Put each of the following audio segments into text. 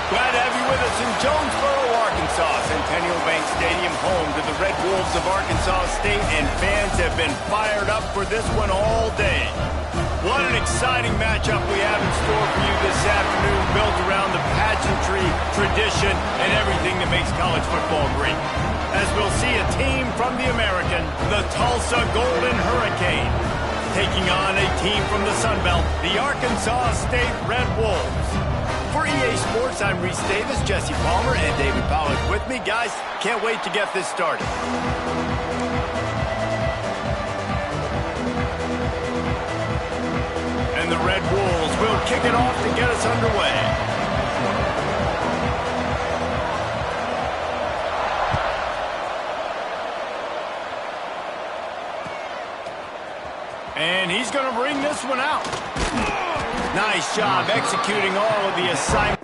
Glad to have you with us in Jonesboro, Arkansas. Centennial Bank Stadium, home to the Red Wolves of Arkansas State, and fans have been fired up for this one all day. What an exciting matchup we have in store for you this afternoon, built around the pageantry, tradition, and everything that makes college football great. As we'll see a team from the American, the Tulsa Golden Hurricane, taking on a team from the Sun Belt, the Arkansas State Red Wolves. For EA Sports, I'm Reese Davis, Jesse Palmer, and David Pollack with me. Guys, can't wait to get this started. And the Red Wolves will kick it off to get us underway. And he's going to bring this one out. Nice job executing all of the assignments.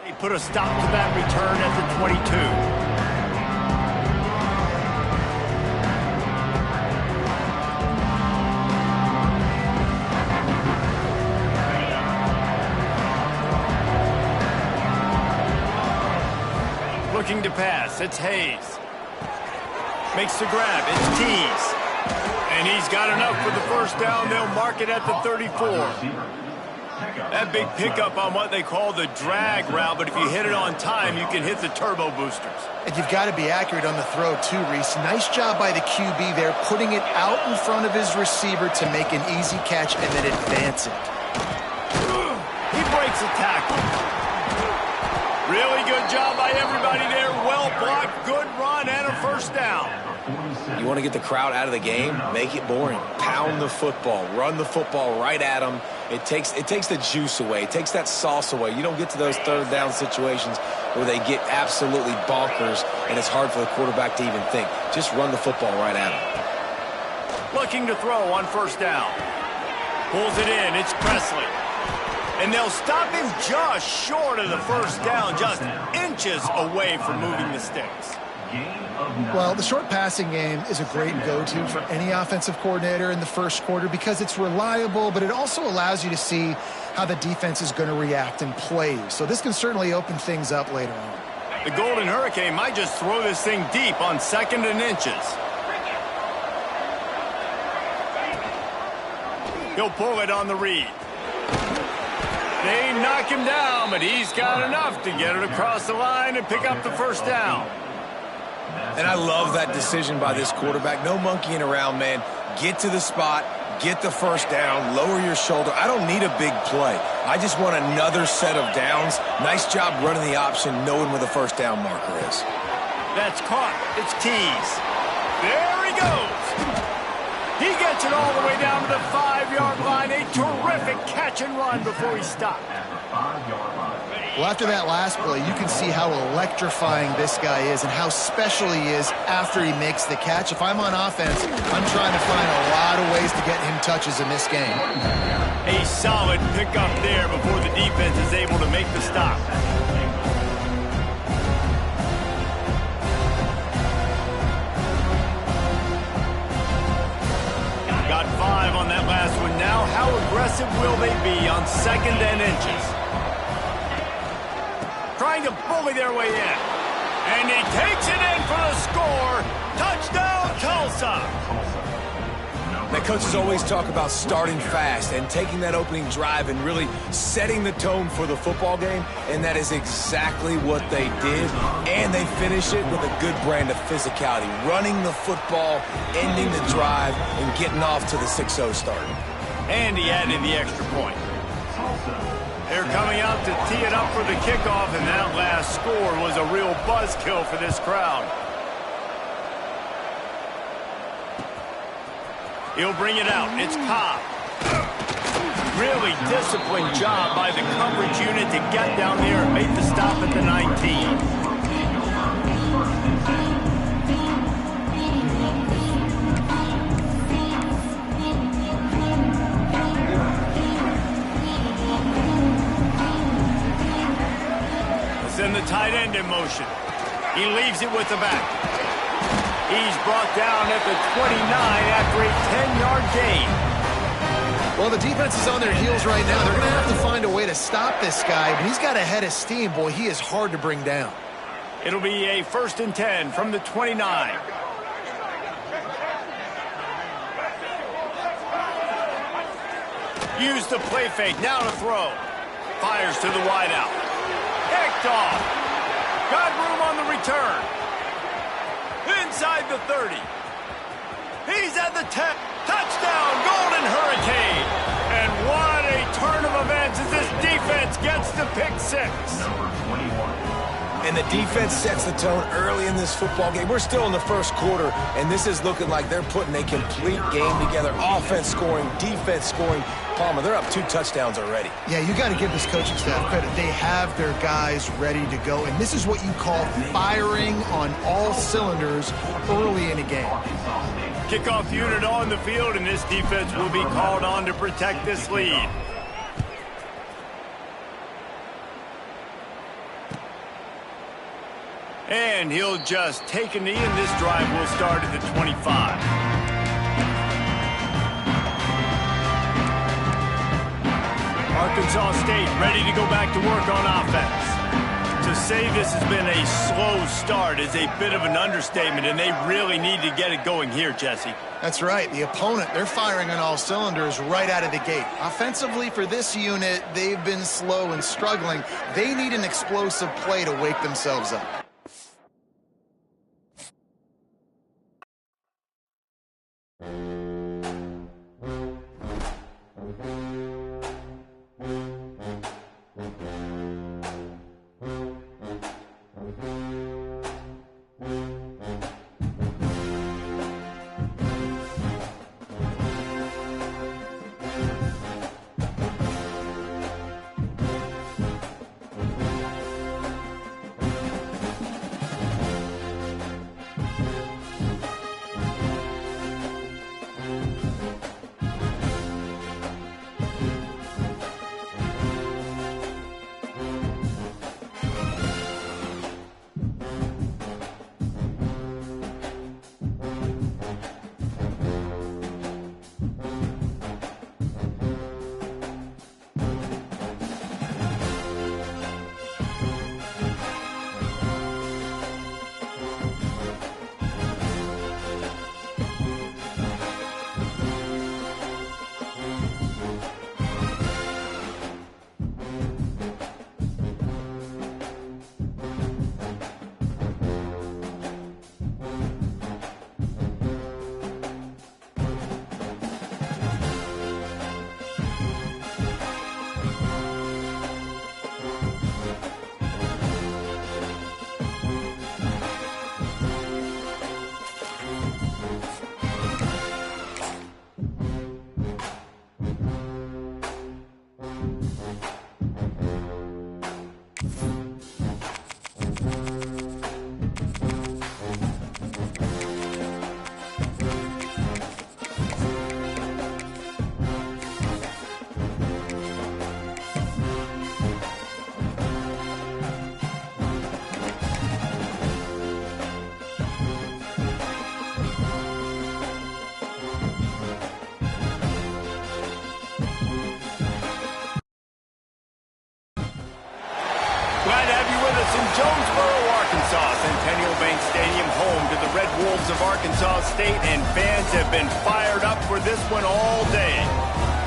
They put a stop to that return at the 22. Looking to pass, it's Hayes. Makes the grab, it's Tees. And he's got enough for the first down. They'll mark it at the 34. That big pickup on what they call the drag route, but if you hit it on time, you can hit the turbo boosters. And you've got to be accurate on the throw, too, Reese. Nice job by the QB there, putting it out in front of his receiver to make an easy catch and then advance it. He breaks a tackle. Really good job by everybody there. Well blocked, good run, and a first down. You want to get the crowd out of the game? Make it boring. Pound the football. Run the football right at them. It takes the juice away. It takes that sauce away. You don't get to those third down situations where they get absolutely bonkers and it's hard for the quarterback to even think. Just run the football right at them. Looking to throw on first down. Pulls it in. It's Presley. And they'll stop him just short of the first down, just inches away from moving the sticks. Well, the short passing game is a great go-to for any offensive coordinator in the first quarter because it's reliable, but it also allows you to see how the defense is going to react and play. So this can certainly open things up later on. The Golden Hurricane might just throw this thing deep on 2nd and inches. He'll pull it on the read. They knock him down, but he's got enough to get it across the line and pick up the first down. And I love that decision by this quarterback. No monkeying around, man. Get to the spot, get the first down, lower your shoulder. I don't need a big play. I just want another set of downs. Nice job running the option, knowing where the first down marker is. That's caught. It's Tees. There he goes. He gets it all the way down to the 5-yard line. A terrific catch and run before he stopped. Well, after that last play, you can see how electrifying this guy is and how special he is after he makes the catch. If I'm on offense, I'm trying to find a lot of ways to get him touches in this game. A solid pickup there before the defense is able to make the stop. Got 5 on that last one now. How aggressive will they be on 2nd and inches? Trying to bully their way in. And he takes it in for the score. Touchdown, Tulsa. The coaches always talk about starting fast and taking that opening drive and really setting the tone for the football game, and that is exactly what they did, and they finish it with a good brand of physicality, running the football, ending the drive, and getting off to the 6-0 start. And he added the extra point. They're coming out to tee it up for the kickoff, and that last score was a real buzzkill for this crowd. He'll bring it out. It's Cobb. Really disciplined job by the coverage unit to get down there and make the stop at the 19. Send the tight end in motion. He leaves it with the back. He's brought down at the 29 after a 10-yard gain. Well, the defense is on their heels right now. They're going to have to find a way to stop this guy, but he's got a head of steam. Boy, he is hard to bring down. It'll be a 1st and 10 from the 29. Use the play fake. Now to throw. Fires to the wideout. Picked off. Got room on the return. Inside the 30. He's at the 10. Touchdown, Golden Hurricane. And what a turn of events as this defense gets the pick 6. And the defense sets the tone early in this football game. We're still in the 1st quarter, and this is looking like they're putting a complete game together. Offense scoring, defense scoring. Palmer, they're up 2 touchdowns already. Yeah, you got to give this coaching staff credit. They have their guys ready to go, and this is what you call firing on all cylinders early in a game. Kickoff unit on the field, and this defense will be called on to protect this lead. And he'll just take a knee, and this drive will start at the 25. Arkansas State ready to go back to work on offense. To say this has been a slow start is a bit of an understatement, and they really need to get it going here, Jesse. That's right. The opponent, they're firing on all cylinders right out of the gate. Offensively for this unit, they've been slow and struggling. They need an explosive play to wake themselves up. in Jonesboro, Arkansas. Centennial Bank Stadium, home to the Red Wolves of Arkansas State, and fans have been fired up for this one all day.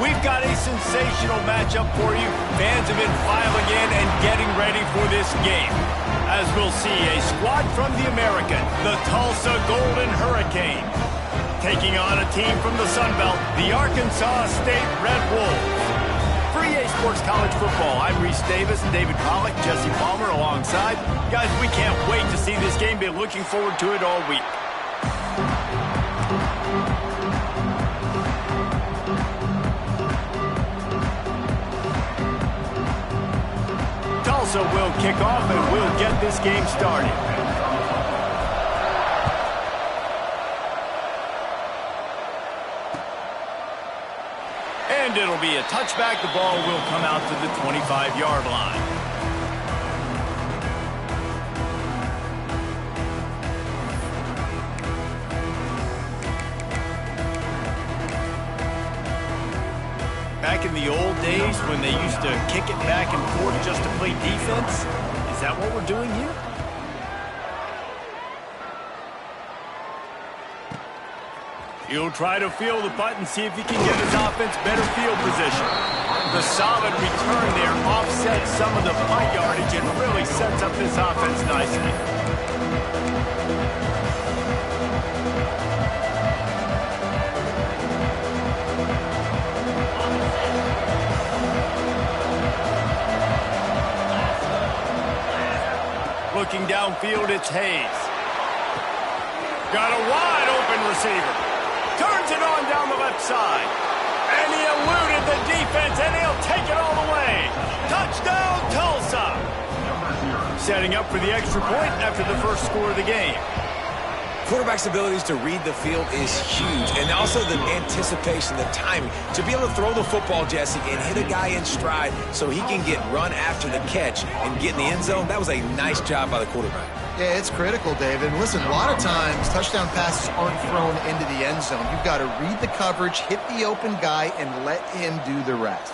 We've got a sensational matchup for you. Fans have been filing in and getting ready for this game. As we'll see, a squad from the American, the Tulsa Golden Hurricane, taking on a team from the Sun Belt, the Arkansas State Red Wolves. For EA Sports College Football, I'm Reese Davis, David Pollack, Jesse Palmer alongside. Guys, we can't wait to see this game. Been looking forward to it all week. Tulsa will kick off and we'll get this game started. And it'll be a touchback. The ball will come out to the 25-yard line. Back in the old days when they used to kick it back and forth just to play defense, is that what we're doing here? He'll try to feel the punt and see if he can get his offense better field position. The solid return there offsets some of the punt yardage and really sets up this offense nicely. Looking downfield, it's Hayes. Got a wide open receiver. Turns it on down the left side. And he eluded the defense, and he'll take it all the way. Touchdown, Tulsa. Setting up for the extra point after the first score of the game. Quarterback's abilities to read the field is huge, and also the anticipation, the timing. To be able to throw the football, Jesse, and hit a guy in stride so he can get run after the catch and get in the end zone, that was a nice job by the quarterback. Yeah, it's critical, David. Listen, a lot of times touchdown passes aren't thrown into the end zone. You've got to read the coverage, hit the open guy, and let him do the rest.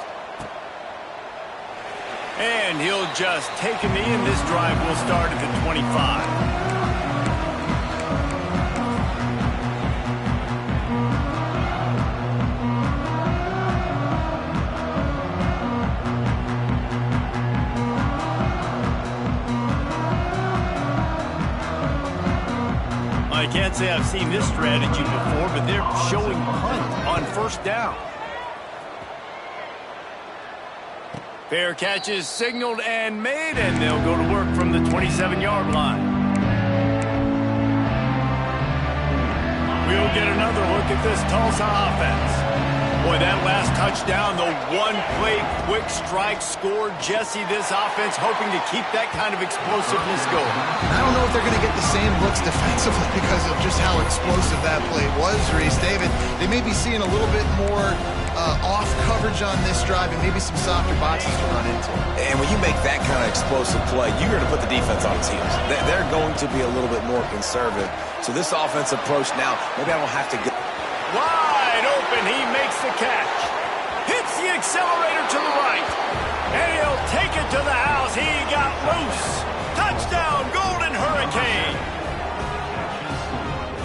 And he'll just take a knee, and this drive will start at the 25. I can't say I've seen this strategy before, but they're showing punt on first down. Fair catch is signaled and made, and they'll go to work from the 27-yard line. We'll get another look at this Tulsa offense. Boy, that last touchdown, the one-play quick strike score. Jesse, this offense hoping to keep that kind of explosiveness going. I don't know if they're going to get the same looks defensively because of just how explosive that play was, Reese. David, they may be seeing a little bit more off coverage on this drive and maybe some softer boxes to run into. And when you make that kind of explosive play, you're going to put the defense on its heels. They're going to be a little bit more conservative. So this offense approach now, maybe I don't have to get... Wide open, he makes the catch. Hits the accelerator to the right. And he'll take it to the house. He got loose. Touchdown, Golden Hurricane.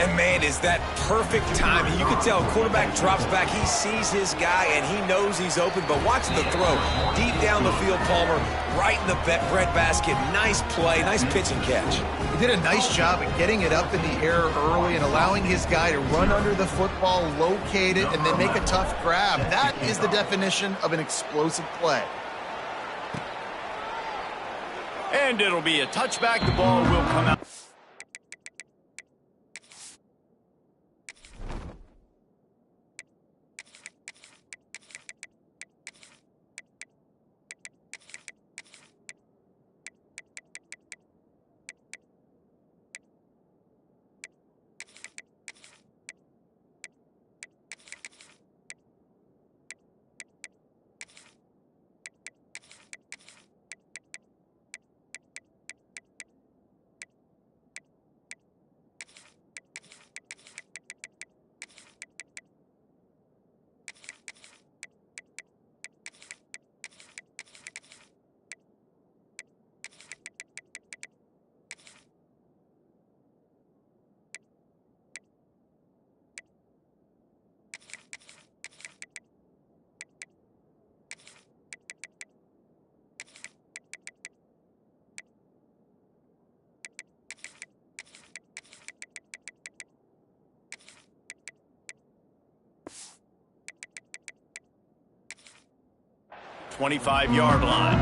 And, man, is that perfect timing. You can tell quarterback drops back. He sees his guy, and he knows he's open. But watch the throw. Deep down the field, Palmer, right in the breadbasket. Nice play, nice pitch and catch. He did a nice job at getting it up in the air early and allowing his guy to run under the football, locate it, and then make a tough grab. That is the definition of an explosive play. And it'll be a touchback. The ball will come out. 25-yard line.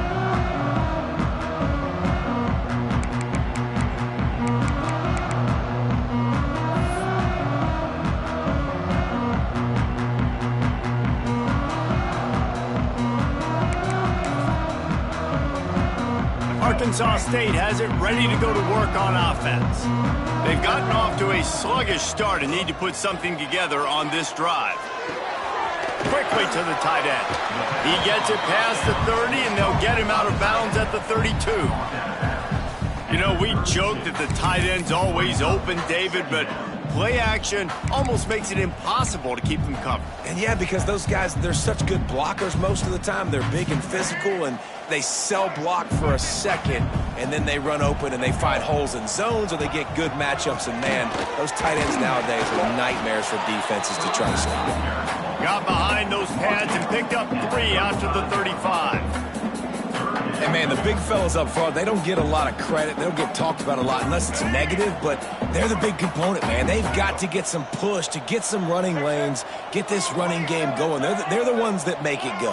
Arkansas State has it ready to go to work on offense. They've gotten off to a sluggish start and need to put something together on this drive. Quickly to the tight end. He gets it past the 30, and they'll get him out of bounds at the 32. You know, we joke that the tight end's always open, David, but play action almost makes it impossible to keep them covered. And yeah, because those guys, they're such good blockers most of the time. They're big and physical, and they sell block for a second, and then they run open and they find holes in zones, or they get good matchups. And man, those tight ends nowadays are nightmares for defenses to try to stop. Got behind those pads and picked up 3 after the 35. And man, the big fellas up front, they don't get a lot of credit. They don't get talked about a lot unless it's negative, but they're the big component, man. They've got to get some push, to get some running lanes, get this running game going. They're the ones that make it go.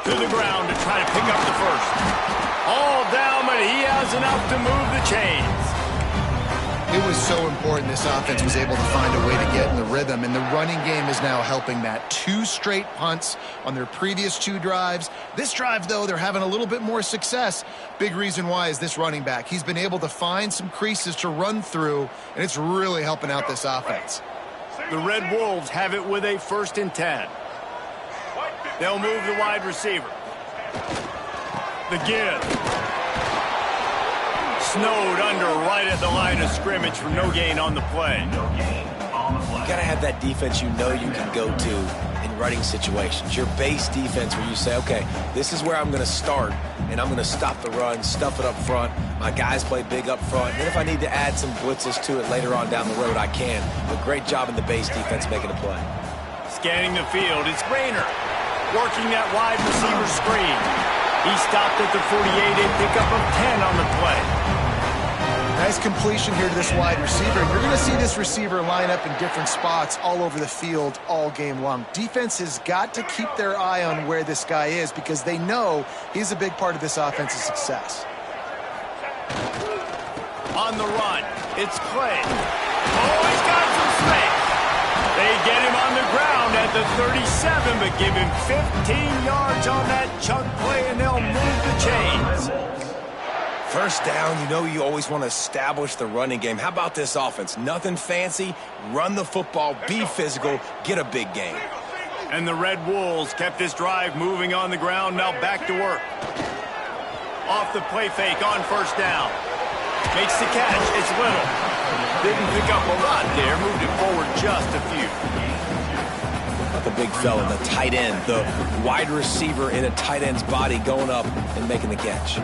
To the ground to try to pick up the first. All down, but he has enough to move the chains. It was so important this offense was able to find a way to get in the rhythm, and the running game is now helping that. 2 straight punts on their previous 2 drives. This drive, though, they're having a little bit more success. Big reason why is this running back. He's been able to find some creases to run through, and it's really helping out this offense. The Red Wolves have it with a 1st and 10. They'll move the wide receiver. The give. Snowed under right at the line of scrimmage for no gain on the play. You got to have that defense you know you can go to in running situations. Your base defense where you say, okay, this is where I'm going to start, and I'm going to stop the run, stuff it up front. My guys play big up front. And then if I need to add some blitzes to it later on down the road, I can. But great job in the base defense making a play. Scanning the field, it's Rayner working that wide receiver screen. He stopped at the 48, a pickup of 10 on the play. Nice completion here to this wide receiver. You're going to see this receiver line up in different spots all over the field all game long. Defense has got to keep their eye on where this guy is because they know he's a big part of this offense's success. On the run, it's Clay. Oh, he's got some space. They get him on the ground at the 37, but give him 15 yards on that chunk play, and they'll move the chains. First down, you know you always want to establish the running game. How about this offense? Nothing fancy. Run the football, be physical, get a big gain. And the Red Wolves kept this drive moving on the ground. Now back to work. Off the play fake on 1st down. Makes the catch. It's Little. Didn't pick up a lot there. Moved it forward just a few. The big fella, the tight end, the wide receiver in a tight end's body going up and making the catch.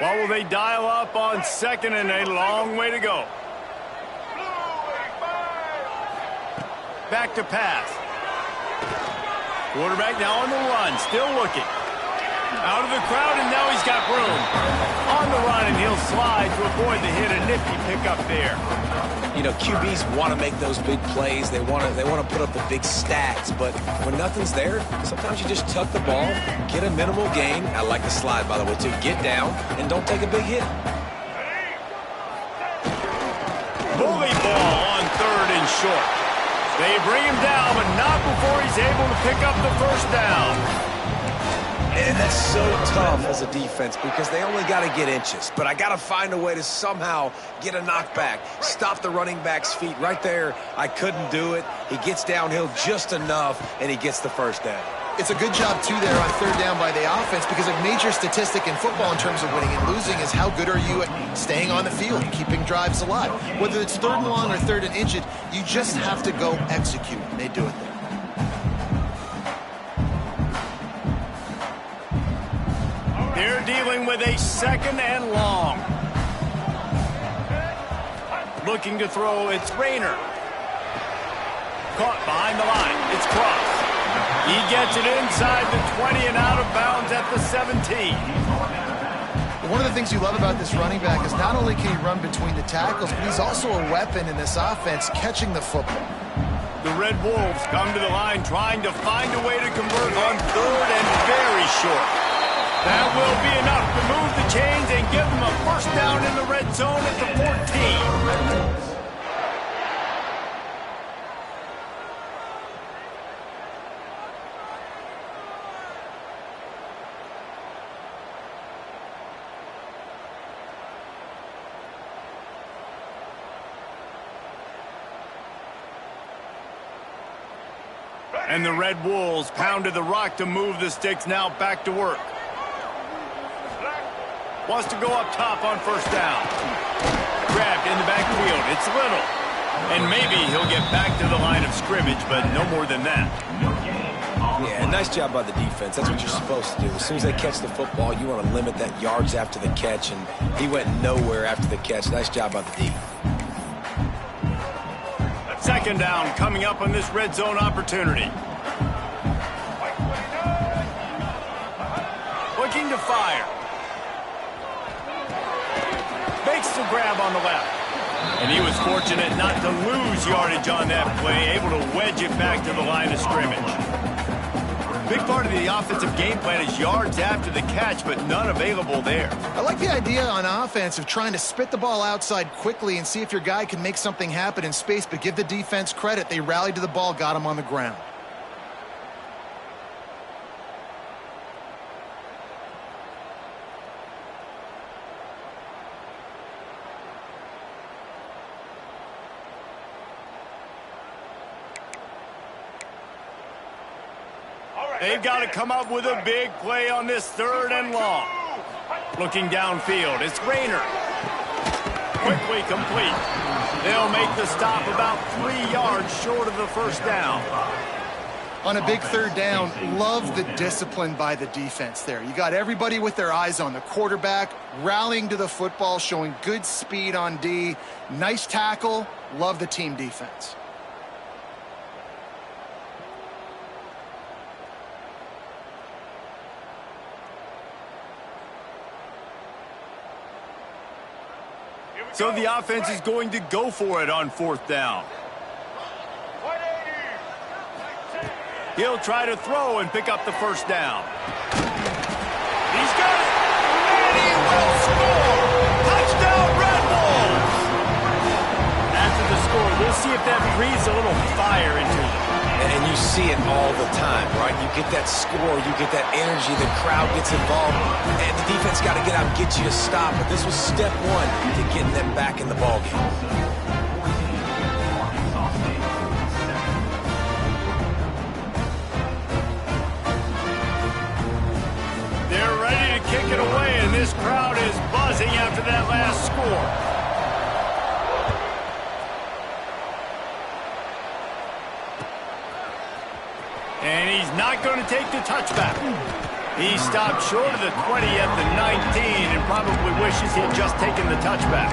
Well, will they dial up on 2nd and a long way to go? Back to pass. Quarterback now on the run, still looking. Out of the crowd, and now he's got room. On the run, and he'll slide to avoid the hit. A nifty pickup there. You know, QBs want to make those big plays. They want to put up the big stats. But when nothing's there, sometimes you just tuck the ball, get a minimal gain. I like the slide, by the way, too. Get down and don't take a big hit. Bully ball on 3rd and short. They bring him down, but not before he's able to pick up the 1st down. And that's so tough as a defense because they only got to get inches. But I got to find a way to somehow get a knockback, stop the running back's feet right there. I couldn't do it. He gets downhill just enough, and he gets the 1st down. It's a good job, too, there on 3rd down by the offense because a major statistic in football in terms of winning and losing is how good are you at staying on the field, keeping drives alive. Whether it's 3rd and long or 3rd and inches, you just have to go execute, and they do it there. They're dealing with a 2nd and long. Looking to throw, it's Rayner. Caught behind the line, it's Cross. He gets it inside the 20 and out of bounds at the 17. One of the things you love about this running back is not only can he run between the tackles, but he's also a weapon in this offense catching the football. The Red Wolves come to the line trying to find a way to convert on third and very short. That will be enough to move the chains and give them a first down in the red zone at the 14. And the Red Wolves pounded the rock to move the sticks, now back to work. Wants to go up top on first down. Grabbed in the backfield. It's Little. And maybe he'll get back to the line of scrimmage, but no more than that. Yeah, nice job by the defense. That's what you're supposed to do. As soon as they catch the football, you want to limit that yards after the catch, and he went nowhere after the catch. Nice job by the D. Second down coming up on this red zone opportunity. Looking to fire. Makes the grab on the left. And he was fortunate not to lose yardage on that play, able to wedge it back to the line of scrimmage. Big part of the offensive game plan is yards after the catch, but none available there. I like the idea on offense of trying to spit the ball outside quickly and see if your guy can make something happen in space, but give the defense credit. They rallied to the ball, got him on the ground. They've got to come up with a big play on this third and long. Looking downfield, it's Rayner. Quickly complete. They'll make the stop about 3 yards short of the first down. On a big third down, love the discipline by the defense there. You got everybody with their eyes on the quarterback, rallying to the football, showing good speed on D. Nice tackle. Love the team defense. So the offense is going to go for it on fourth down. He'll try to throw and pick up the first down. He's got it! And he will score! Touchdown, Red Wolves! After the score, we'll see if that breathes a little fire into them. And you see it all the time, right? You get that score, you get that energy, the crowd gets involved, and the defense got to get out and get you a stop. But this was step one to getting them back in the ballgame. They're ready to kick it away, and this crowd is buzzing after that last score. And he's not going to take the touchback. He stopped short of the 20 at the 19 and probably wishes he'd just taken the touchback.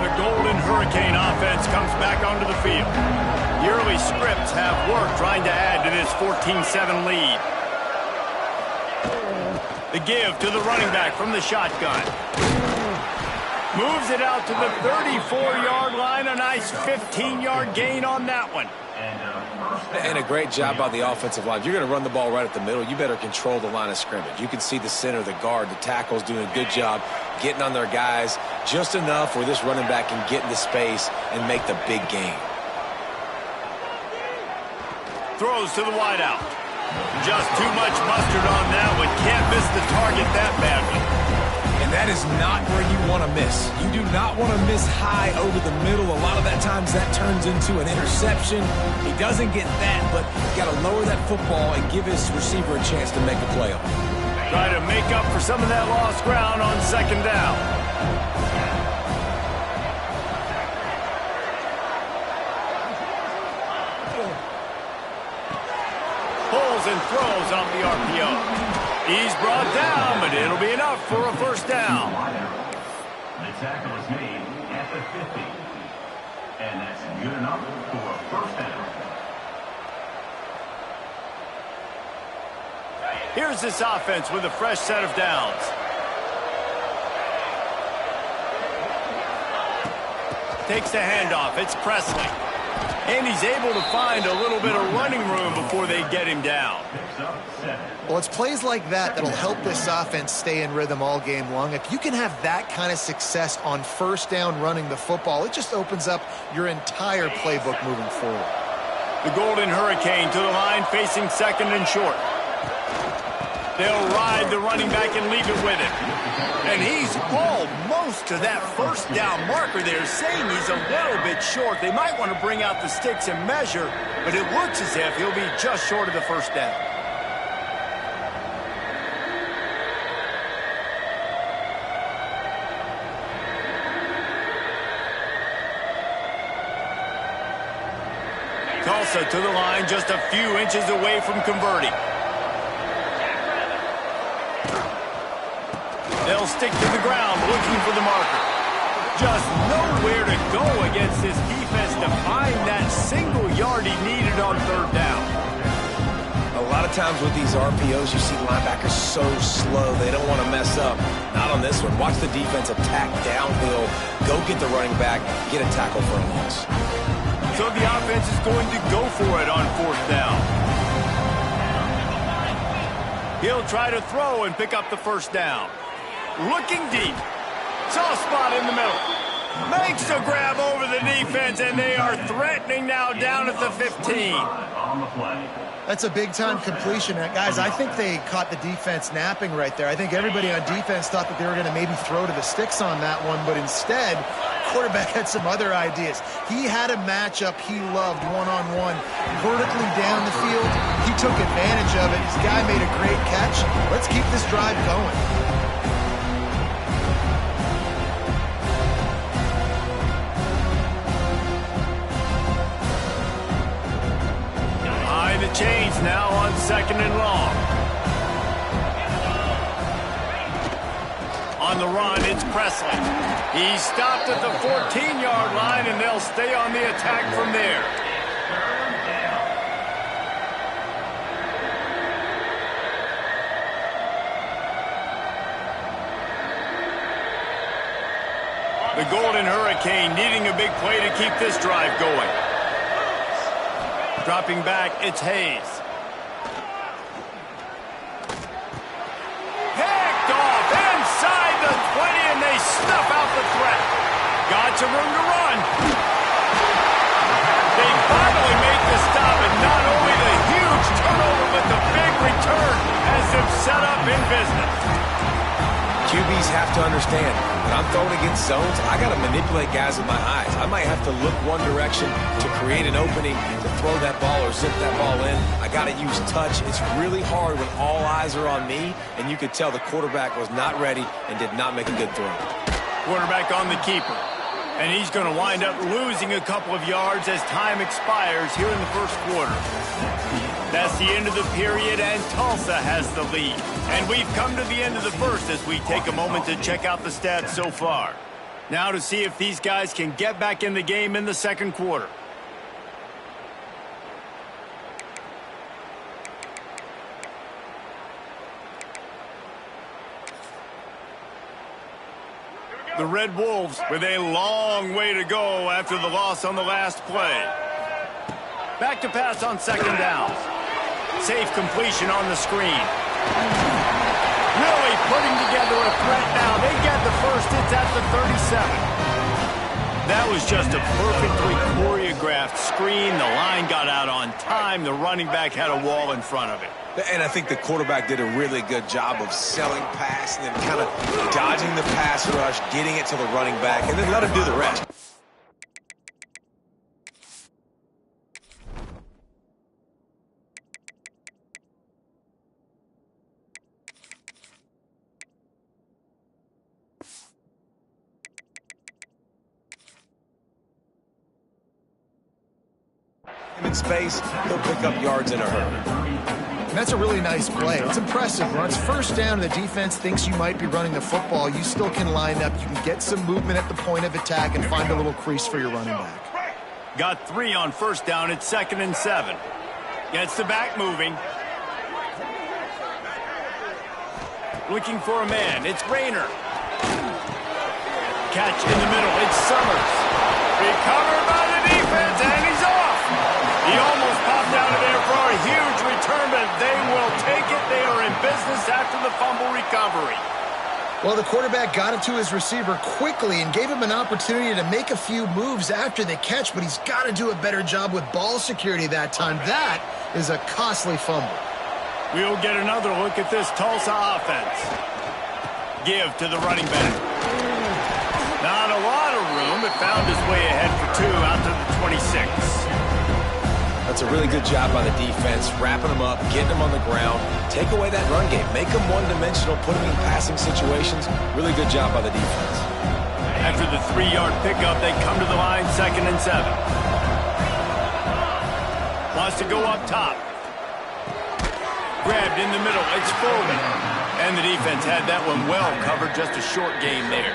The Golden Hurricane offense comes back onto the field. The early scripts have worked trying to add to this 14-7 lead. The give to the running back from the shotgun. Moves it out to the 34-yard line. A nice 15-yard gain on that one. And a great job by the offensive line. If you're going to run the ball right at the middle, you better control the line of scrimmage. You can see the center, the guard, the tackles doing a good job getting on their guys just enough where this running back can get into space and make the big gain. Throws to the wideout. Just too much mustard on that one. Can't miss the target that badly. And that is not where you want to miss. You do not want to miss high over the middle. A lot of that times that turns into an interception. He doesn't get that, but you got to lower that football and give his receiver a chance to make a play on it. Try to make up for some of that lost ground on second down. Pulls and throws off the RPO. He's brought down, but it'll be enough for a first down. The tackle is made at the 50. And that's good enough for a first down. Here's this offense with a fresh set of downs. Takes the handoff. It's Presley. And he's able to find a little bit of running room before they get him down. Well, it's plays like that that'll help this offense stay in rhythm all game long. If you can have that kind of success on first down running the football, it just opens up your entire playbook moving forward. The Golden Hurricane to the line, facing second and short. They'll ride the running back and leave it with him. And he's almost to that first down marker there, saying he's a little bit short. They might want to bring out the sticks and measure, but it looks as if he'll be just short of the first down. Tulsa to the line, just a few inches away from converting. They'll stick to the ground, looking for the marker. Just nowhere to go against this defense to find that single yard he needed on third down. A lot of times with these RPOs, you see linebackers so slow, they don't want to mess up. Not on this one. Watch the defense attack downhill, go get the running back, get a tackle for a loss. So the offense is going to go for it on fourth down. He'll try to throw and pick up the first down. Looking deep. Soft spot in the middle. Makes a grab over the defense, and they are threatening now down at the 15. That's a big-time completion. Guys, I think they caught the defense napping right there. I think everybody on defense thought that they were going to maybe throw to the sticks on that one, but instead, quarterback had some other ideas. He had a matchup he loved one-on-one, vertically down the field. He took advantage of it. His guy made a great catch. Let's keep this drive going. Change now on second and long. On the run, it's Presley. He's stopped at the 14-yard line, and they'll stay on the attack from there. The Golden Hurricane needing a big play to keep this drive going. Dropping back, it's Hayes. Picked off inside the 20, and they snuff out the threat. Got some room to run. They finally make the stop, and not only the huge turnover, but the big return has them set up in business. QBs have to understand, when I'm throwing against zones, I got to manipulate guys with my eyes. I might have to look one direction to create an opening to throw that ball or zip that ball in. I got to use touch. It's really hard when all eyes are on me, and you could tell the quarterback was not ready and did not make a good throw. Quarterback on the keeper. And he's going to wind up losing a couple of yards as time expires here in the first quarter. That's the end of the period, and Tulsa has the lead. And we've come to the end of the first as we take a moment to check out the stats so far. Now to see if these guys can get back in the game in the second quarter. The Red Wolves with a long way to go after the loss on the last play. Back to pass on second down. Safe completion on the screen. Really putting together a threat now. They get the first. It's at the 37. That was just a perfectly choreographed screen. The line got out on time. The running back had a wall in front of it. And I think the quarterback did a really good job of selling pass and then kind of dodging the pass rush, getting it to the running back, and then let him do the rest. In space, he'll pick up yards in a hurry. And that's a really nice play. It's impressive. When it's first down and the defense thinks you might be running the football, you still can line up. You can get some movement at the point of attack and find a little crease for your running back. Got 3 on first down. It's 2nd and 7. Gets the back moving. Looking for a man. It's Rayner. Catch in the middle. It's Summers. Recovered by the defense, and he's off. He almost popped out of there for a huge return, but they will take it. They are in business after the fumble recovery. Well, the quarterback got it to his receiver quickly and gave him an opportunity to make a few moves after the catch, but he's got to do a better job with ball security that time. That is a costly fumble. We'll get another look at this Tulsa offense. Give to the running back. Not a lot of room, but found his way ahead for 2 out to the 26. That's a really good job by the defense, wrapping them up, getting them on the ground. Take away that run game. Make them one-dimensional, put them in passing situations. Really good job by the defense. After the 3-yard pickup, they come to the line, 2nd and 7. Wants to go up top. Grabbed in the middle. It's Foreman. And the defense had that one well covered. Just a short game there.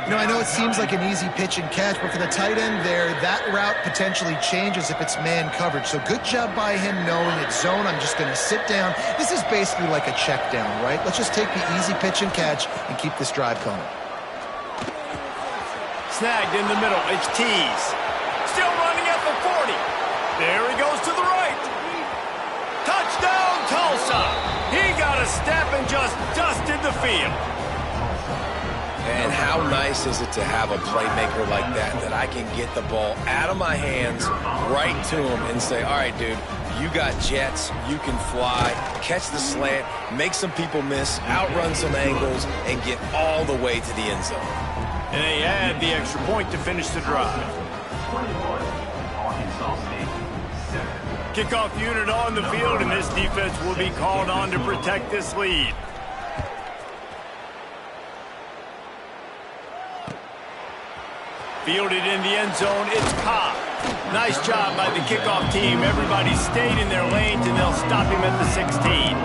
You know, I know it seems like an easy pitch and catch, but for the tight end there, that route potentially changes if it's man coverage. So good job by him knowing it's zone. I'm just going to sit down. This is basically like a check down, right? Let's just take the easy pitch and catch and keep this drive going. Snagged in the middle. It's Tease. Still running at the 40. There he goes to the right. Touchdown, Tulsa. He got a step and just dusted the field. And how nice is it to have a playmaker like that I can get the ball out of my hands right to him and say, all right, dude, you got jets, you can fly, catch the slant, make some people miss, outrun some angles, and get all the way to the end zone. And they add the extra point to finish the drive. Kickoff unit on the field, and this defense will be called on to protect this lead. Fielded in the end zone, it's Cobb. Nice job by the kickoff team. Everybody stayed in their lanes, and they'll stop him at the 16.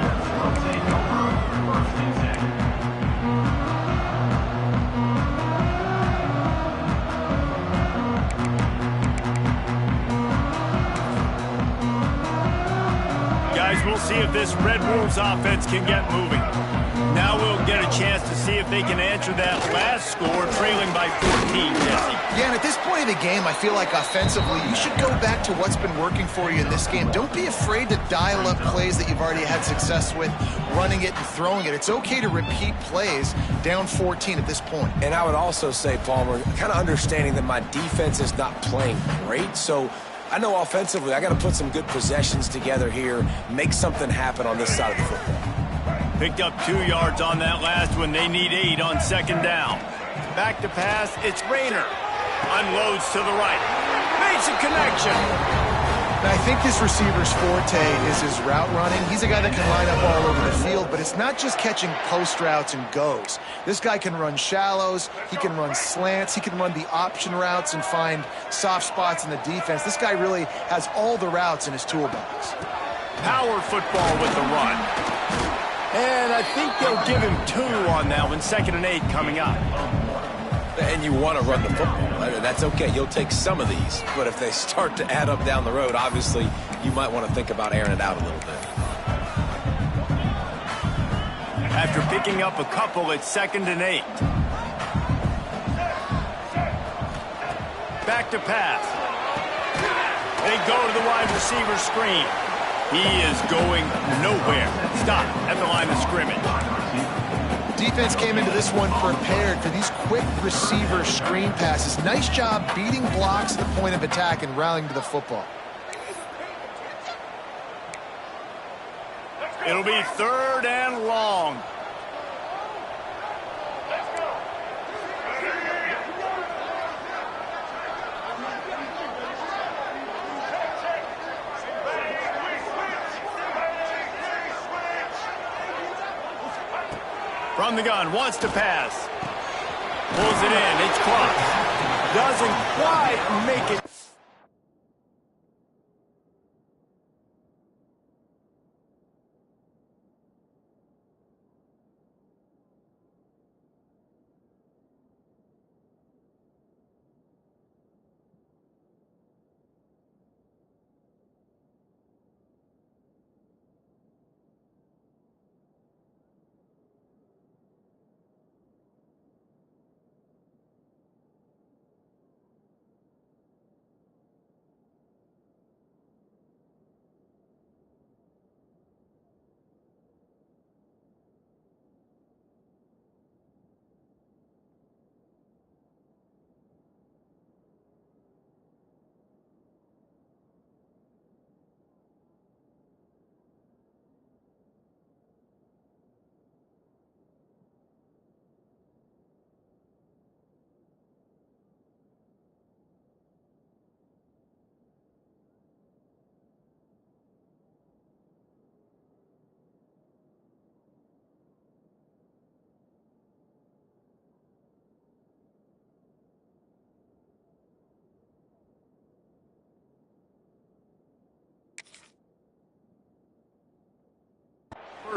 Guys, we'll see if this Red Wolves offense can get moving. Now we'll get a chance to see if they can answer that last score, trailing by 14, Jesse. Yeah, and at this point of the game, I feel like offensively, you should go back to what's been working for you in this game. Don't be afraid to dial up plays that you've already had success with, running it and throwing it. It's okay to repeat plays down 14 at this point. And I would also say, Palmer, kind of understanding that my defense is not playing great, so I know offensively I got to put some good possessions together here, make something happen on this side of the football. Picked up 2 yards on that last one. They need 8 on 2nd down. Back to pass. It's Rayner. Unloads to the right. Makes a connection. Now, I think this receiver's forte is his route running. He's a guy that can line up all over the field, but it's not just catching post routes and goes. This guy can run shallows. He can run slants. He can run the option routes and find soft spots in the defense. This guy really has all the routes in his toolbox. Power football with the run. And I think they'll give him 2 on that one. 2nd and 8 coming up. And you want to run the football. That's okay. You'll take some of these. But if they start to add up down the road, obviously, you might want to think about airing it out a little bit. After picking up a couple, it's 2nd and 8. Back to pass. They go to the wide receiver screen. He is going nowhere. Stop at the line of scrimmage. Defense came into this one prepared for these quick receiver screen passes. Nice job beating blocks at the point of attack and rallying to the football. It'll be 3rd and long. From the gun, wants to pass. Pulls it in, it's close. Doesn't quite make it.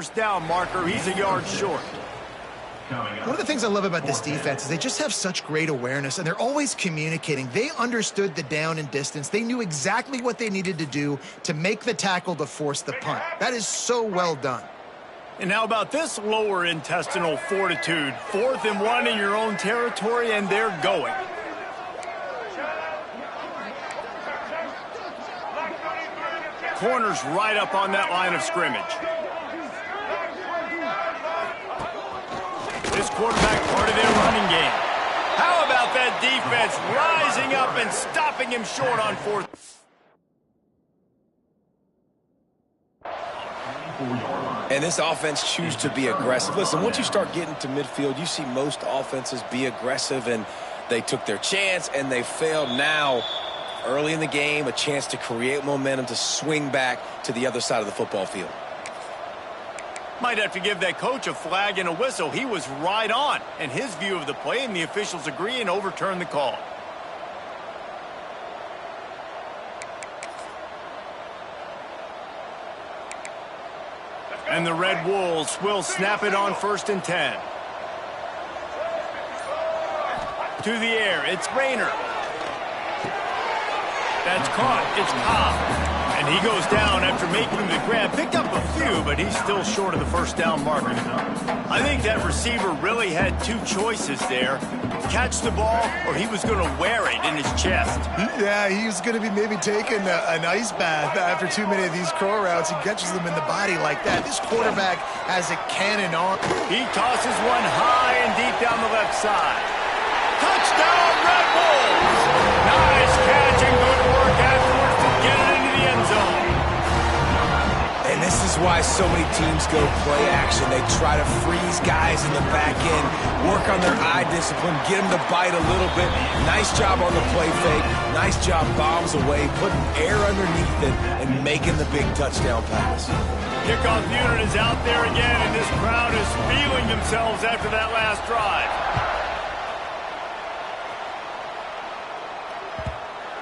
first down marker. He's a yard short. One of the things I love about this defense is they just have such great awareness, and they're always communicating. They understood the down and distance. They knew exactly what they needed to do to make the tackle to force the punt. That is so well done. And how about this lower intestinal fortitude? 4th and 1 in your own territory, and they're going. Corners right up on that line of scrimmage. This quarterback part of their running game. How about that defense rising up and stopping him short on 4th? And this offense chooses to be aggressive. Listen, once you start getting to midfield, you see most offenses be aggressive, and they took their chance and they failed. Now, early in the game, a chance to create momentum to swing back to the other side of the football field. Might have to give that coach a flag and a whistle. He was right on in his view of the play, and the officials agree and overturn the call. And the Red Wolves will snap it on 1st and 10. To the air, it's Rayner. That's caught. It's Cobb. And he goes down after making the grab. Picked up a few, but he's still short of the first down marker. I think that receiver really had two choices there. Catch the ball, or he was going to wear it in his chest. Yeah, he was going to be maybe taking an ice bath after too many of these crow routes. He catches them in the body like that. This quarterback has a cannon on. He tosses one high and deep down the left side. Touchdown, Red Bulls! Nice catch and good work afterwards to get it into the end zone. And this is why so many teams go play action. They try to freeze guys in the back end, work on their eye discipline, get them to bite a little bit. Nice job on the play fake. Nice job bombs away, putting air underneath it, and making the big touchdown pass. Kickoff unit is out there again, and this crowd is feeling themselves after that last drive.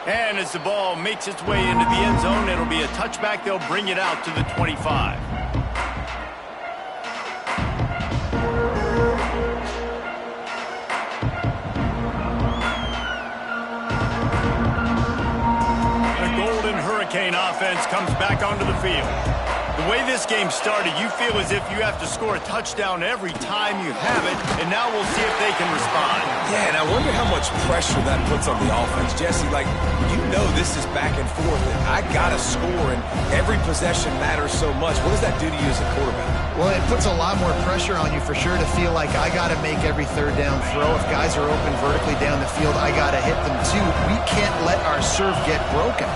And as the ball makes its way into the end zone, it'll be a touchback. They'll bring it out to the 25. The Golden Hurricane offense comes back onto the field. The way this game started, you feel as if you have to score a touchdown every time you have it, and now we'll see if they can respond. Yeah, and I wonder how much pressure that puts on the offense. Jesse, like, you know this is back and forth, and I got to score, and every possession matters so much. What does that do to you as a quarterback? Well, it puts a lot more pressure on you for sure to feel like I got to make every third down throw. If guys are open vertically down the field, I got to hit them too. We can't let our serve get broken.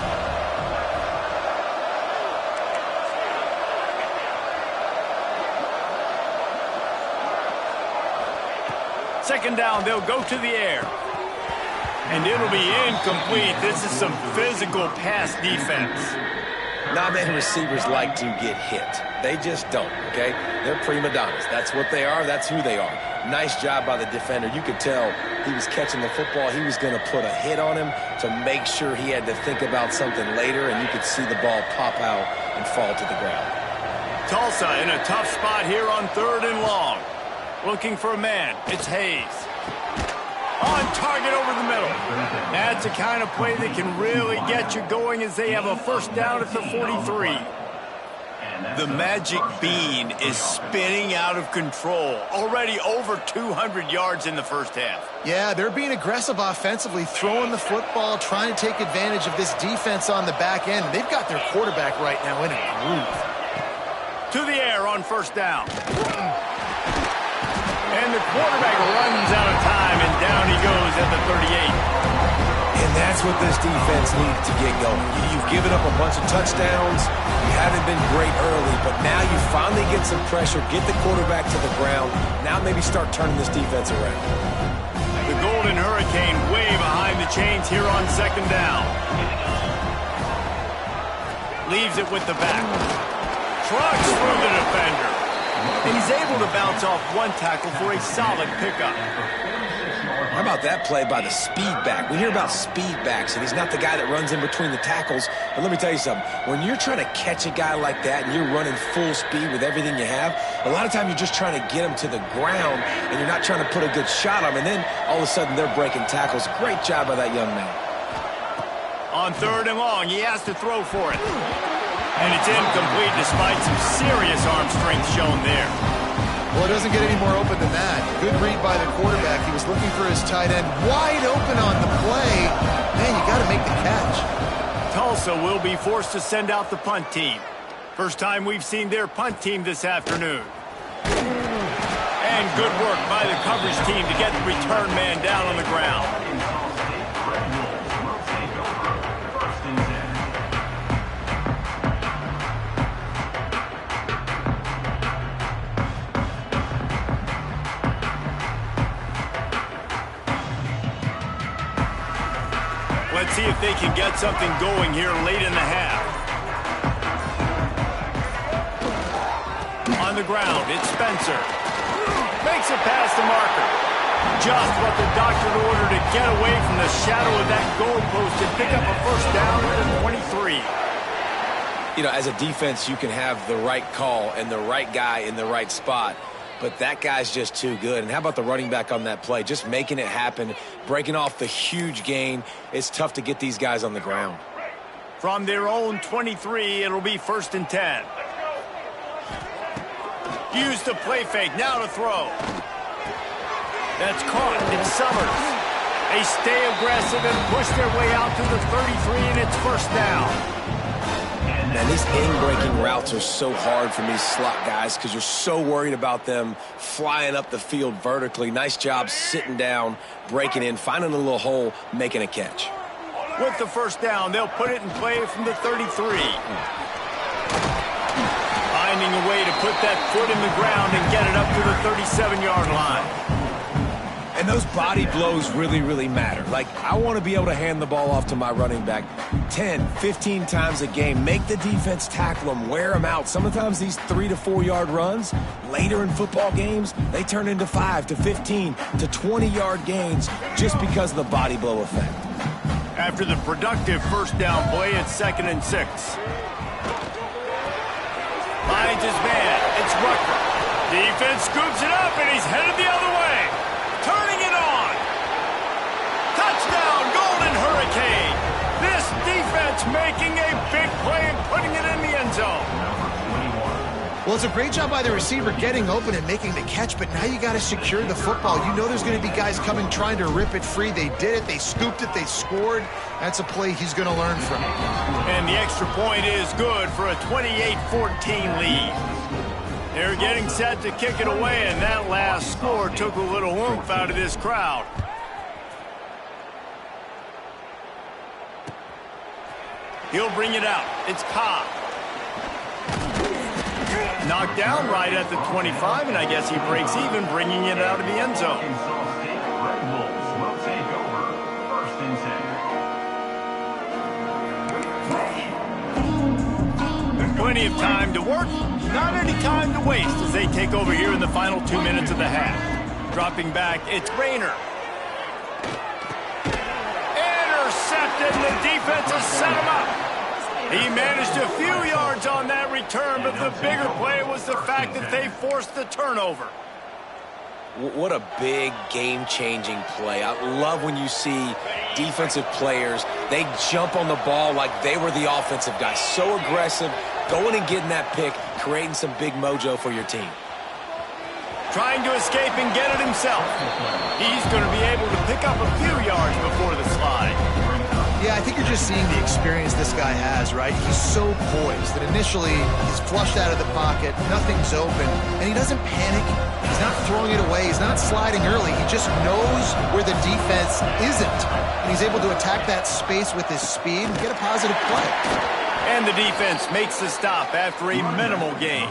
Second down, they'll go to the air. And it'll be incomplete. This is some physical pass defense. Not many receivers like to get hit. They just don't, okay? They're prima donnas. That's what they are. That's who they are. Nice job by the defender. You could tell he was catching the football. He was going to put a hit on him to make sure he had to think about something later, and you could see the ball pop out and fall to the ground. Tulsa in a tough spot here on 3rd and long. Looking for a man. It's Hayes. On target over the middle. That's the kind of play that can really get you going as they have a first down at the 43. The magic bean is spinning out of control. Already over 200 yards in the first half. Yeah, they're being aggressive offensively, throwing the football, trying to take advantage of this defense on the back end. They've got their quarterback right now in a groove. To the air on first down. And the quarterback runs out of time, and down he goes at the 38. And that's what this defense needs to get going. You've given up a bunch of touchdowns. You haven't been great early, but now you finally get some pressure, get the quarterback to the ground. Now maybe start turning this defense around. The Golden Hurricane way behind the chains here on second down. Leaves it with the back. Trucks through the defender. And he's able to bounce off one tackle for a solid pickup. How about that play by the speed back? We hear about speed backs, and he's not the guy that runs in between the tackles. But let me tell you something. When you're trying to catch a guy like that and you're running full speed with everything you have, a lot of times you're just trying to get him to the ground, and you're not trying to put a good shot on him, and then all of a sudden they're breaking tackles. Great job by that young man. On 3rd and long, he has to throw for it. And it's incomplete despite some serious arm strength shown there. Well, it doesn't get any more open than that. Good read by the quarterback. He was looking for his tight end wide open on the play. Man, you got to make the catch. Tulsa will be forced to send out the punt team. First time we've seen their punt team this afternoon. And good work by the coverage team to get the return man down on the ground. Let's see if they can get something going here late in the half. On the ground, it's Spencer. Makes it past the marker. Just what the doctor ordered to get away from the shadow of that goalpost and pick up a first down at the 23. You know, as a defense, you can have the right call and the right guy in the right spot. But that guy's just too good. And how about the running back on that play? Just making it happen, breaking off the huge gain. It's tough to get these guys on the ground. From their own 23, it'll be 1st and 10. Use the play fake, now to throw. That's caught, it's Summers. They stay aggressive and push their way out to the 33, and it's 1st down. Man, these in-breaking routes are so hard for these slot guys because you're so worried about them flying up the field vertically. Nice job sitting down, breaking in, finding a little hole, making a catch. With the 1st down, they'll put it in play from the 33. Finding a way to put that foot in the ground and get it up to the 37-yard line. And those body blows really, really matter. Like, I want to be able to hand the ball off to my running back 10, 15 times a game. Make the defense tackle them, wear them out. Sometimes these 3 to 4 yard runs, later in football games, they turn into 5 to 15 to 20-yard gains just because of the body blow effect. After the productive 1st down play, it's 2nd and 6. Finds his man. It's Rucker. Defense scoops it up, and he's headed the other way. Turning it on. Touchdown, Golden Hurricane. This defense making a big play and putting it in the end zone. Well, it's a great job by the receiver getting open and making the catch, but now you got to secure the football. You know there's going to be guys coming trying to rip it free. They did it. They scooped it. They scored. That's a play he's going to learn from. And the extra point is good for a 28-14 lead. They're getting set to kick it away, and that last score took a little oomph out of this crowd. He'll bring it out. It's Cobb. Knocked down right at the 25, and I guess he breaks even, bringing it out of the end zone. Plenty of time to work, not any time to waste as they take over here in the final 2 minutes of the half. Dropping back, it's Rayner. Intercepted, and the defense has set him up. He managed a few yards on that return, but the bigger play was the fact that they forced the turnover. What a big game-changing play. I love when you see defensive players, they jump on the ball like they were the offensive guy. So aggressive, going and getting that pick, creating some big mojo for your team. Trying to escape and get it himself. He's going to be able to pick up a few yards before the slide. Yeah, I think you're just seeing the experience this guy has, right? He's so poised that initially he's flushed out of the pocket, nothing's open, and he doesn't panic. He's not throwing it away. He's not sliding early. He just knows where the defense isn't, and he's able to attack that space with his speed and get a positive play. And the defense makes the stop after a minimal gain.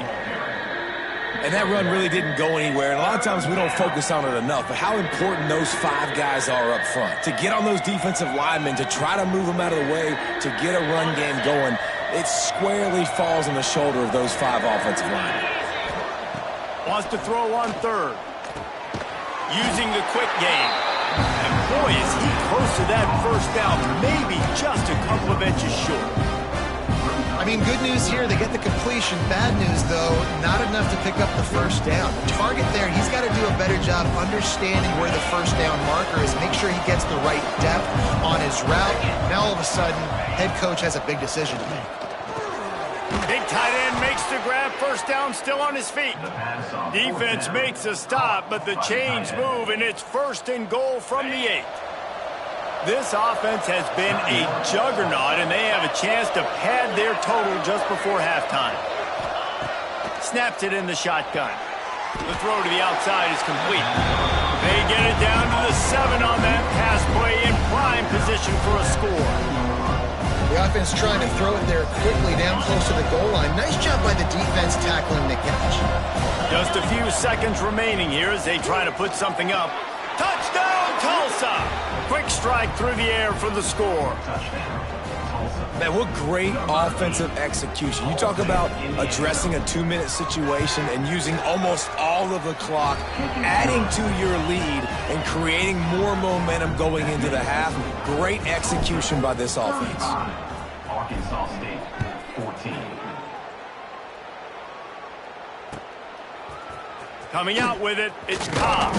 And that run really didn't go anywhere. And a lot of times we don't focus on it enough, but how important those 5 guys are up front. To get on those defensive linemen, to try to move them out of the way, to get a run game going, it squarely falls on the shoulder of those 5 offensive linemen. Wants to throw on 3rd. Using the quick game. boy, is he close to that first down, maybe just a couple of inches short. I mean, good news here, they get the completion. Bad news, though, not enough to pick up the first down. The target there, he's got to do a better job understanding where the first down marker is, make sure he gets the right depth on his route. Now, all of a sudden, head coach has a big decision to make. Big tight end makes the grab, first down, still on his feet. Defense makes a stop, but the chains move, and it's first and goal from the 8. This offense has been a juggernaut, and they have a chance to pad their total just before halftime. Snaps it in the shotgun. The throw to the outside is complete. They get it down to the 7 on that pass play, in prime position for a score. The offense trying to throw it there quickly down close to the goal line. Nice job by the defense tackling the catch. Just a few seconds remaining here as they try to put something up. Touchdown, Tulsa! Quick strike through the air for the score. Man, what great offensive execution. You talk about addressing a 2-minute situation and using almost all of the clock, adding to your lead and creating more momentum going into the half. Great execution by this offense. Arkansas State, 14. Coming out with it, it's Cobb.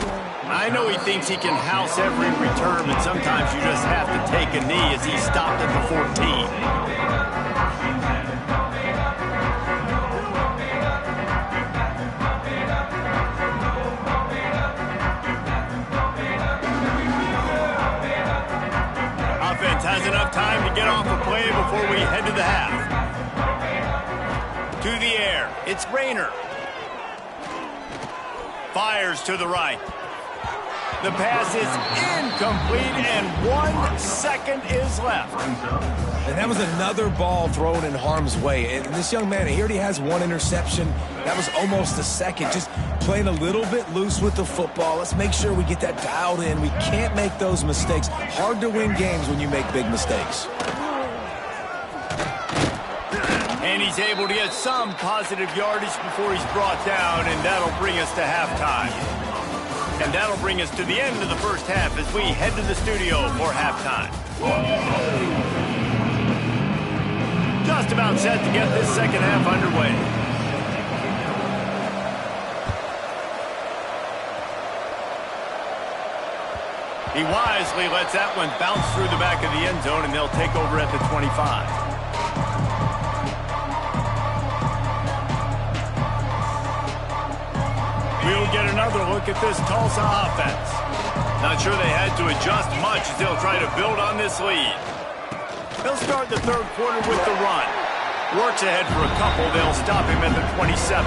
I know he thinks he can house every return, but sometimes you just have to take a knee as he stopped at the 14. Offense has enough time to get off a play before we head to the half. To the air, it's Rayner. Fires to the right. The pass is incomplete, and 1 second is left. And that was another ball thrown in harm's way. And this young man, he already has 1 interception. That was almost a second. Just playing a little bit loose with the football. Let's make sure we get that dialed in. We can't make those mistakes. Hard to win games when you make big mistakes. And he's able to get some positive yardage before he's brought down, and that'll bring us to halftime. And that'll bring us to the end of the first half as we head to the studio for halftime. Just about set to get this second half underway. He wisely lets that one bounce through the back of the end zone, and they'll take over at the 25. We'll get another look at this Tulsa offense. Not sure they had to adjust much as they'll try to build on this lead. They'll start the third quarter with the run. Works ahead for a couple. They'll stop him at the 27.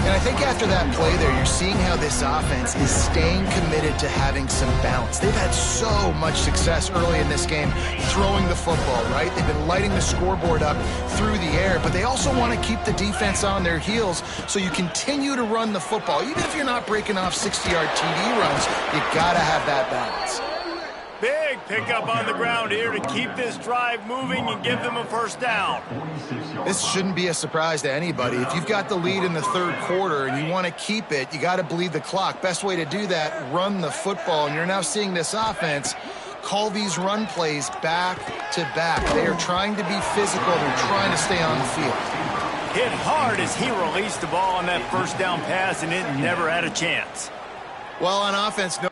And I think after that play there, you're seeing how this offense is staying committed to having some bounce. They've had so much success early in this game throwing the football, right? They've been lighting the scoreboard up through the air, but they also want to keep the defense on their heels so you continue to run the football. Even if you're not breaking off 60-yard TD runs, you got to have that balance. Big pickup on the ground here to keep this drive moving and give them a first down. This shouldn't be a surprise to anybody. If you've got the lead in the third quarter and you want to keep it, you got to bleed the clock. Best way to do that, run the football. And you're now seeing this offense call these run plays back to back. They are trying to be physical. They're trying to stay on the field. Hit hard as he released the ball on that first down pass, and it never had a chance. Well, on offense, no.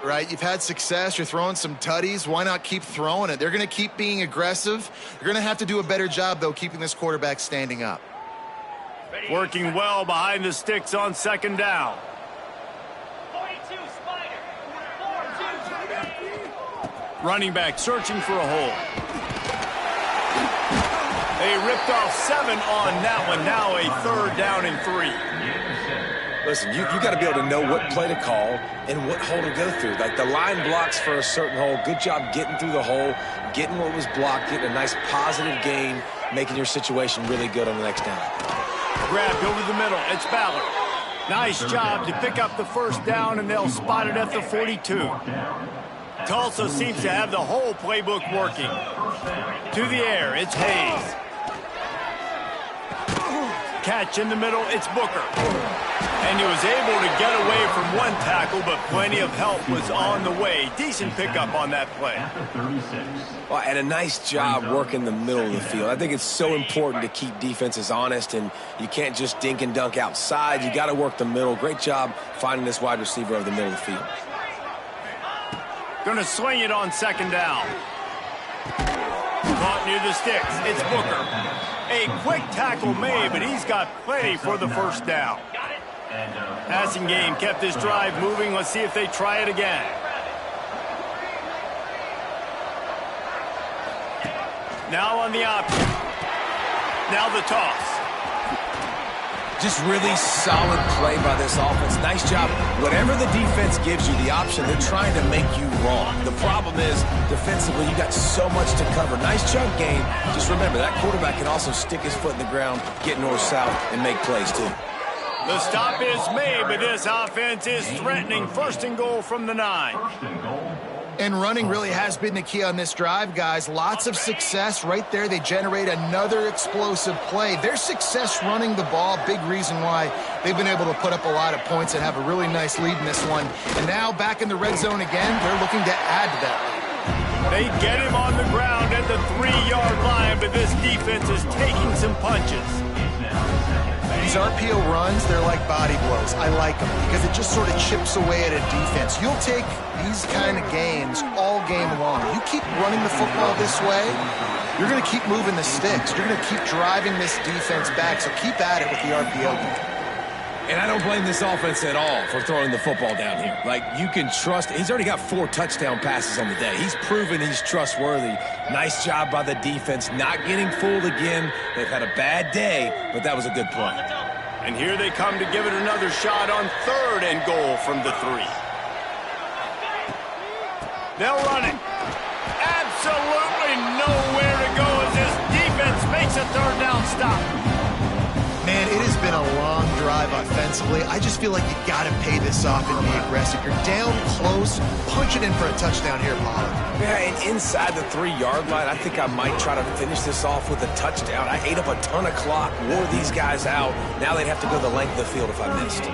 Right, you've had success, you're throwing some tutties, why not keep throwing it? They're going to keep being aggressive. You're going to have to do a better job, though, keeping this quarterback standing up. Working well behind the sticks on second down. Running back searching for a hole. They ripped off 7 on that one. Now a 3rd down and 3. Listen, you got to be able to know what play to call and what hole to go through. Like the line blocks for a certain hole. Good job getting through the hole, getting what was blocked, getting a nice positive gain, making your situation really good on the next down. Grabbed over the middle. It's Ballard. Nice job to pick up the 1st down, and they'll spot it at the 42. Tulsa seems to have the whole playbook working. To the air, it's Hayes. Catch in the middle, it's Booker. And he was able to get away from one tackle, but plenty of help was on the way. Decent pickup on that play. Well, and a nice job working the middle of the field. I think it's so important to keep defenses honest, and you can't just dink and dunk outside. You got to work the middle. Great job finding this wide receiver over the middle of the field. Going to swing it on 2nd down. Caught near the sticks. It's Booker. A quick tackle made, but he's got plenty for the 1st down. Passing game kept this drive moving. Let's see if they try it again. Now on the option. Now the toss. Just really solid play by this offense. Nice job. Whatever the defense gives you the option, they're trying to make you wrong. The problem is, defensively, you got so much to cover. Nice chunk game. Just remember, that quarterback can also stick his foot in the ground, get north-south, and make plays, too. The stop is made, but this offense is threatening 1st and goal from the 9. And running really has been the key on this drive, guys. Lots of success right there. They generate another explosive play. Their success running the ball, big reason why they've been able to put up a lot of points and have a really nice lead in this one. And now back in the red zone again, they're looking to add to that lead. They get him on the ground at the 3-yard line, but this defense is taking some punches. These RPO runs, they're like body blows. I like them because it just sort of chips away at a defense. You'll take these kind of games all game long. You keep running the football this way, you're going to keep moving the sticks. You're going to keep driving this defense back, so keep at it with the RPO game. And I don't blame this offense at all for throwing the football down here. Like, you can trust. He's already got 4 touchdown passes on the day. He's proven he's trustworthy. Nice job by the defense, not getting fooled again. They've had a bad day, but that was a good play. And here they come to give it another shot on 3rd and goal from the 3. They'll run it. Absolutely nowhere to go as this defense makes a 3rd down stop. Man, it has been a long drive offensively. I just feel like you got to pay this off and be aggressive. You're down close. Punch it in for a touchdown here, Pollard. Yeah, and inside the 3-yard line, I think I might try to finish this off with a touchdown. I ate up a ton of clock, wore these guys out. Now they'd have to go the length of the field if I missed.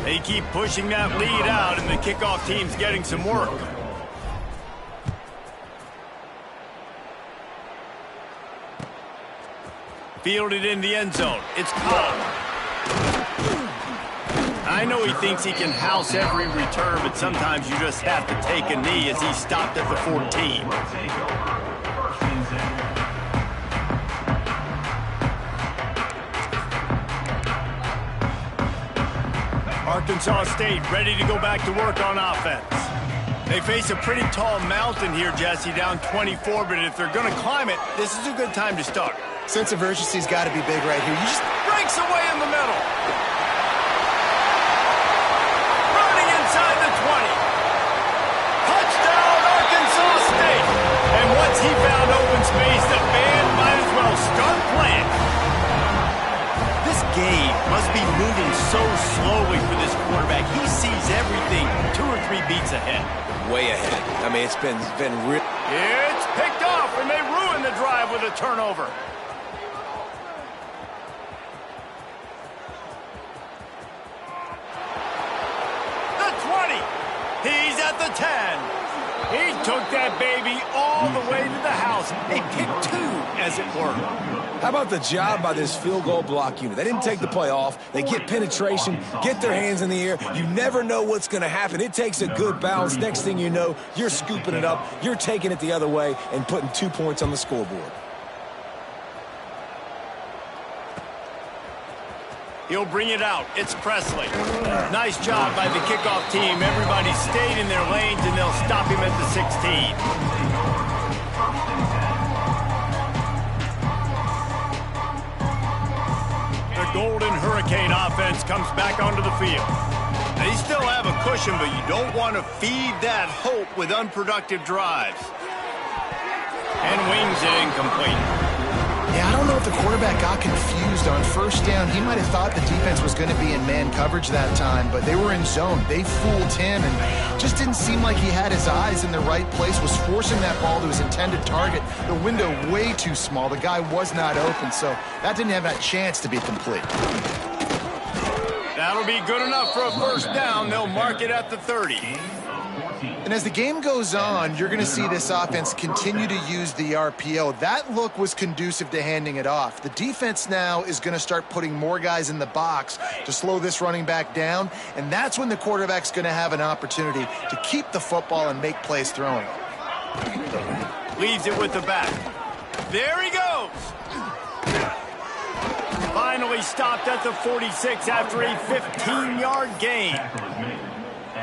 They keep pushing that lead out, and the kickoff team's getting some work. Fielded in the end zone. It's Cobb. I know he thinks he can house every return, but sometimes you just have to take a knee as he stopped at the 14. Arkansas State ready to go back to work on offense. They face a pretty tall mountain here, Jesse, down 24, but if they're going to climb it, this is a good time to start. Sense of urgency's got to be big right here. You just breaks away in the middle. Running inside the 20. Touchdown, Arkansas State. And once he found open space, the band might as well start playing. This game must be moving so slowly for this quarterback. He sees everything 2 or 3 beats ahead. Way ahead. I mean, it's been real. It's picked off, and they ruin the drive with a turnover. He's at the 10. He took that baby all the way to the house. A pick 2, as it were. How about the job by this field goal block unit? They didn't take the play off. They get penetration, get their hands in the air. You never know what's going to happen. It takes a good bounce. Next thing you know, you're scooping it up. You're taking it the other way and putting 2 points on the scoreboard. He'll bring it out. It's Presley. Nice job by the kickoff team. Everybody stayed in their lanes, and they'll stop him at the 16. The Golden Hurricane offense comes back onto the field. They still have a cushion, but you don't want to feed that hope with unproductive drives. And wings it incomplete. Yeah, I don't know if the quarterback got confused on first down. He might have thought the defense was going to be in man coverage that time, but they were in zone. They fooled him, and just didn't seem like he had his eyes in the right place, was forcing that ball to his intended target. The window way too small. The guy was not open, so that didn't have that chance to be complete. That'll be good enough for a first down. They'll mark it at the 30. And as the game goes on, you're going to see this offense continue to use the RPO. That look was conducive to handing it off. The defense now is going to start putting more guys in the box to slow this running back down, and that's when the quarterback's going to have an opportunity to keep the football and make plays throwing. Leaves it with the back. There he goes. Finally stopped at the 46 after a 15-yard gain.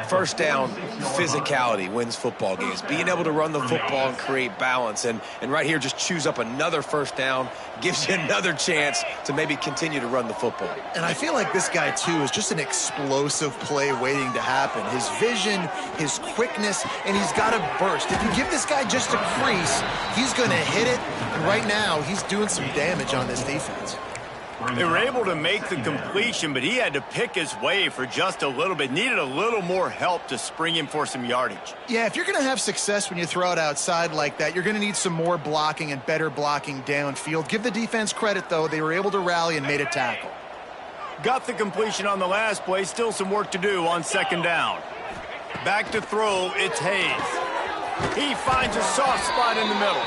First down, physicality wins football games. Being able to run the football and create balance. And right here, just choose up another first down, gives you another chance to maybe continue to run the football. And I feel like this guy, too, is just an explosive play waiting to happen. His vision, his quickness, and he's got a burst. If you give this guy just a crease, he's going to hit it. And right now, he's doing some damage on this defense. They were able to make the completion, but he had to pick his way for just a little bit. Needed a little more help to spring him for some yardage. Yeah, if you're going to have success when you throw it outside like that, you're going to need some more blocking and better blocking downfield. Give the defense credit, though. They were able to rally and made a tackle. Got the completion on the last play. Still some work to do on second down. Back to throw, it's Hayes. He finds a soft spot in the middle.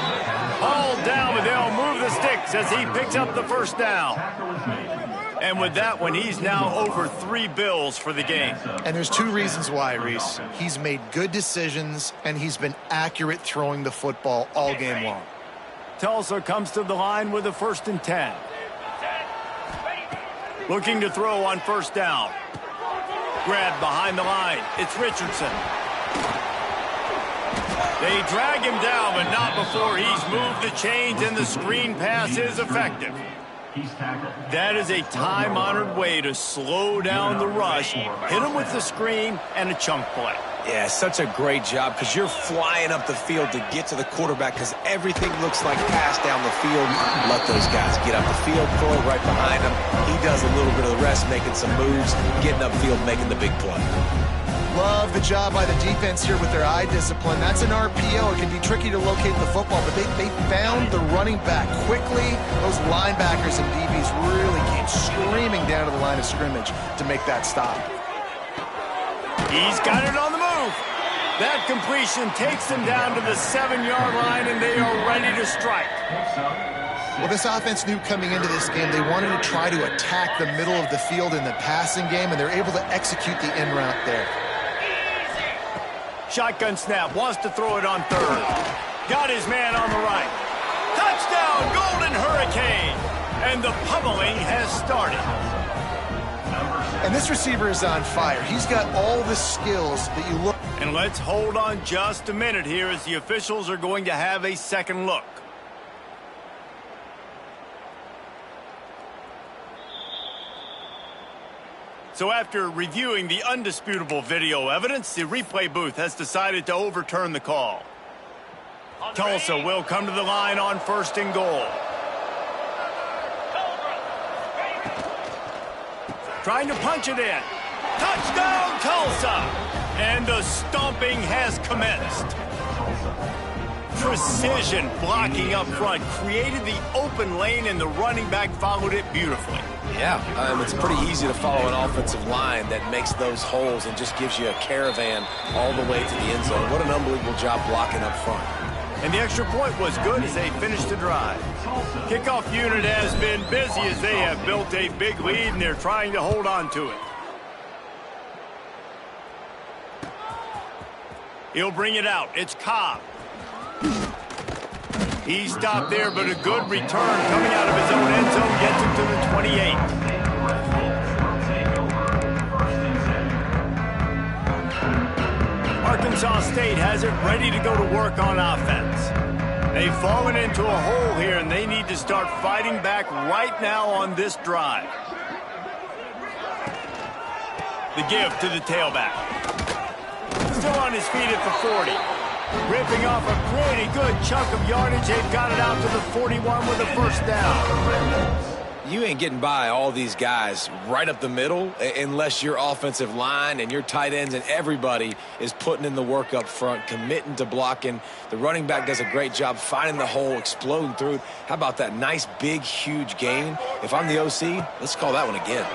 Hauled down, but they'll move the sticks as he picks up the first down. And with that one, he's now over 3 bills for the game. And there's 2 reasons why, Reese. He's made good decisions, and he's been accurate throwing the football all game long. Tulsa comes to the line with a 1st and 10. Looking to throw on first down. Grabbed behind the line. It's Richardson. They drag him down, but not before he's moved the chains, and the screen pass is effective. That is a time-honored way to slow down the rush, hit him with the screen, and a chunk play. Yeah, such a great job because you're flying up the field to get to the quarterback because everything looks like pass down the field. Let those guys get up the field, throw it right behind him. He does a little bit of the rest, making some moves, getting upfield, making the big play. Love the job by the defense here with their eye discipline. That's an RPO. It can be tricky to locate the football, but they found the running back quickly. Those linebackers and DBs really came screaming down to the line of scrimmage to make that stop. He's got it on the move. That completion takes them down to the 7-yard line, and they are ready to strike. Well, this offense knew coming into this game they wanted to try to attack the middle of the field in the passing game, and they're able to execute the in route there. Shotgun snap, wants to throw it on third. Got his man on the right. Touchdown, Golden Hurricane! And the pummeling has started. And this receiver is on fire. He's got all the skills that you look. And let's hold on just a minute here as the officials are going to have a second look. So after reviewing the undisputable video evidence, the replay booth has decided to overturn the call. Tulsa will come to the line on 1st and goal. Trying to punch it in. Touchdown, Tulsa! And the stomping has commenced. Precision blocking up front created the open lane, and the running back followed it beautifully. Yeah, it's pretty easy to follow an offensive line that makes those holes and just gives you a caravan all the way to the end zone. What an unbelievable job blocking up front. And the extra point was good as they finished the drive. Kickoff unit has been busy as they have built a big lead, and they're trying to hold on to it. He'll bring it out. It's Cobb. He stopped there, but a good return coming out of his own end zone gets him to the 28. Arkansas State has it ready to go to work on offense. They've fallen into a hole here, and they need to start fighting back right now on this drive. The give to the tailback. Still on his feet at the 40. Ripping off a pretty good chunk of yardage. They've got it out to the 41 with a first down. You ain't getting by all these guys right up the middle unless your offensive line and your tight ends and everybody is putting in the work up front, committing to blocking. The running back does a great job finding the hole, exploding through it. How about that nice, big, huge gain? If I'm the OC, let's call that one again.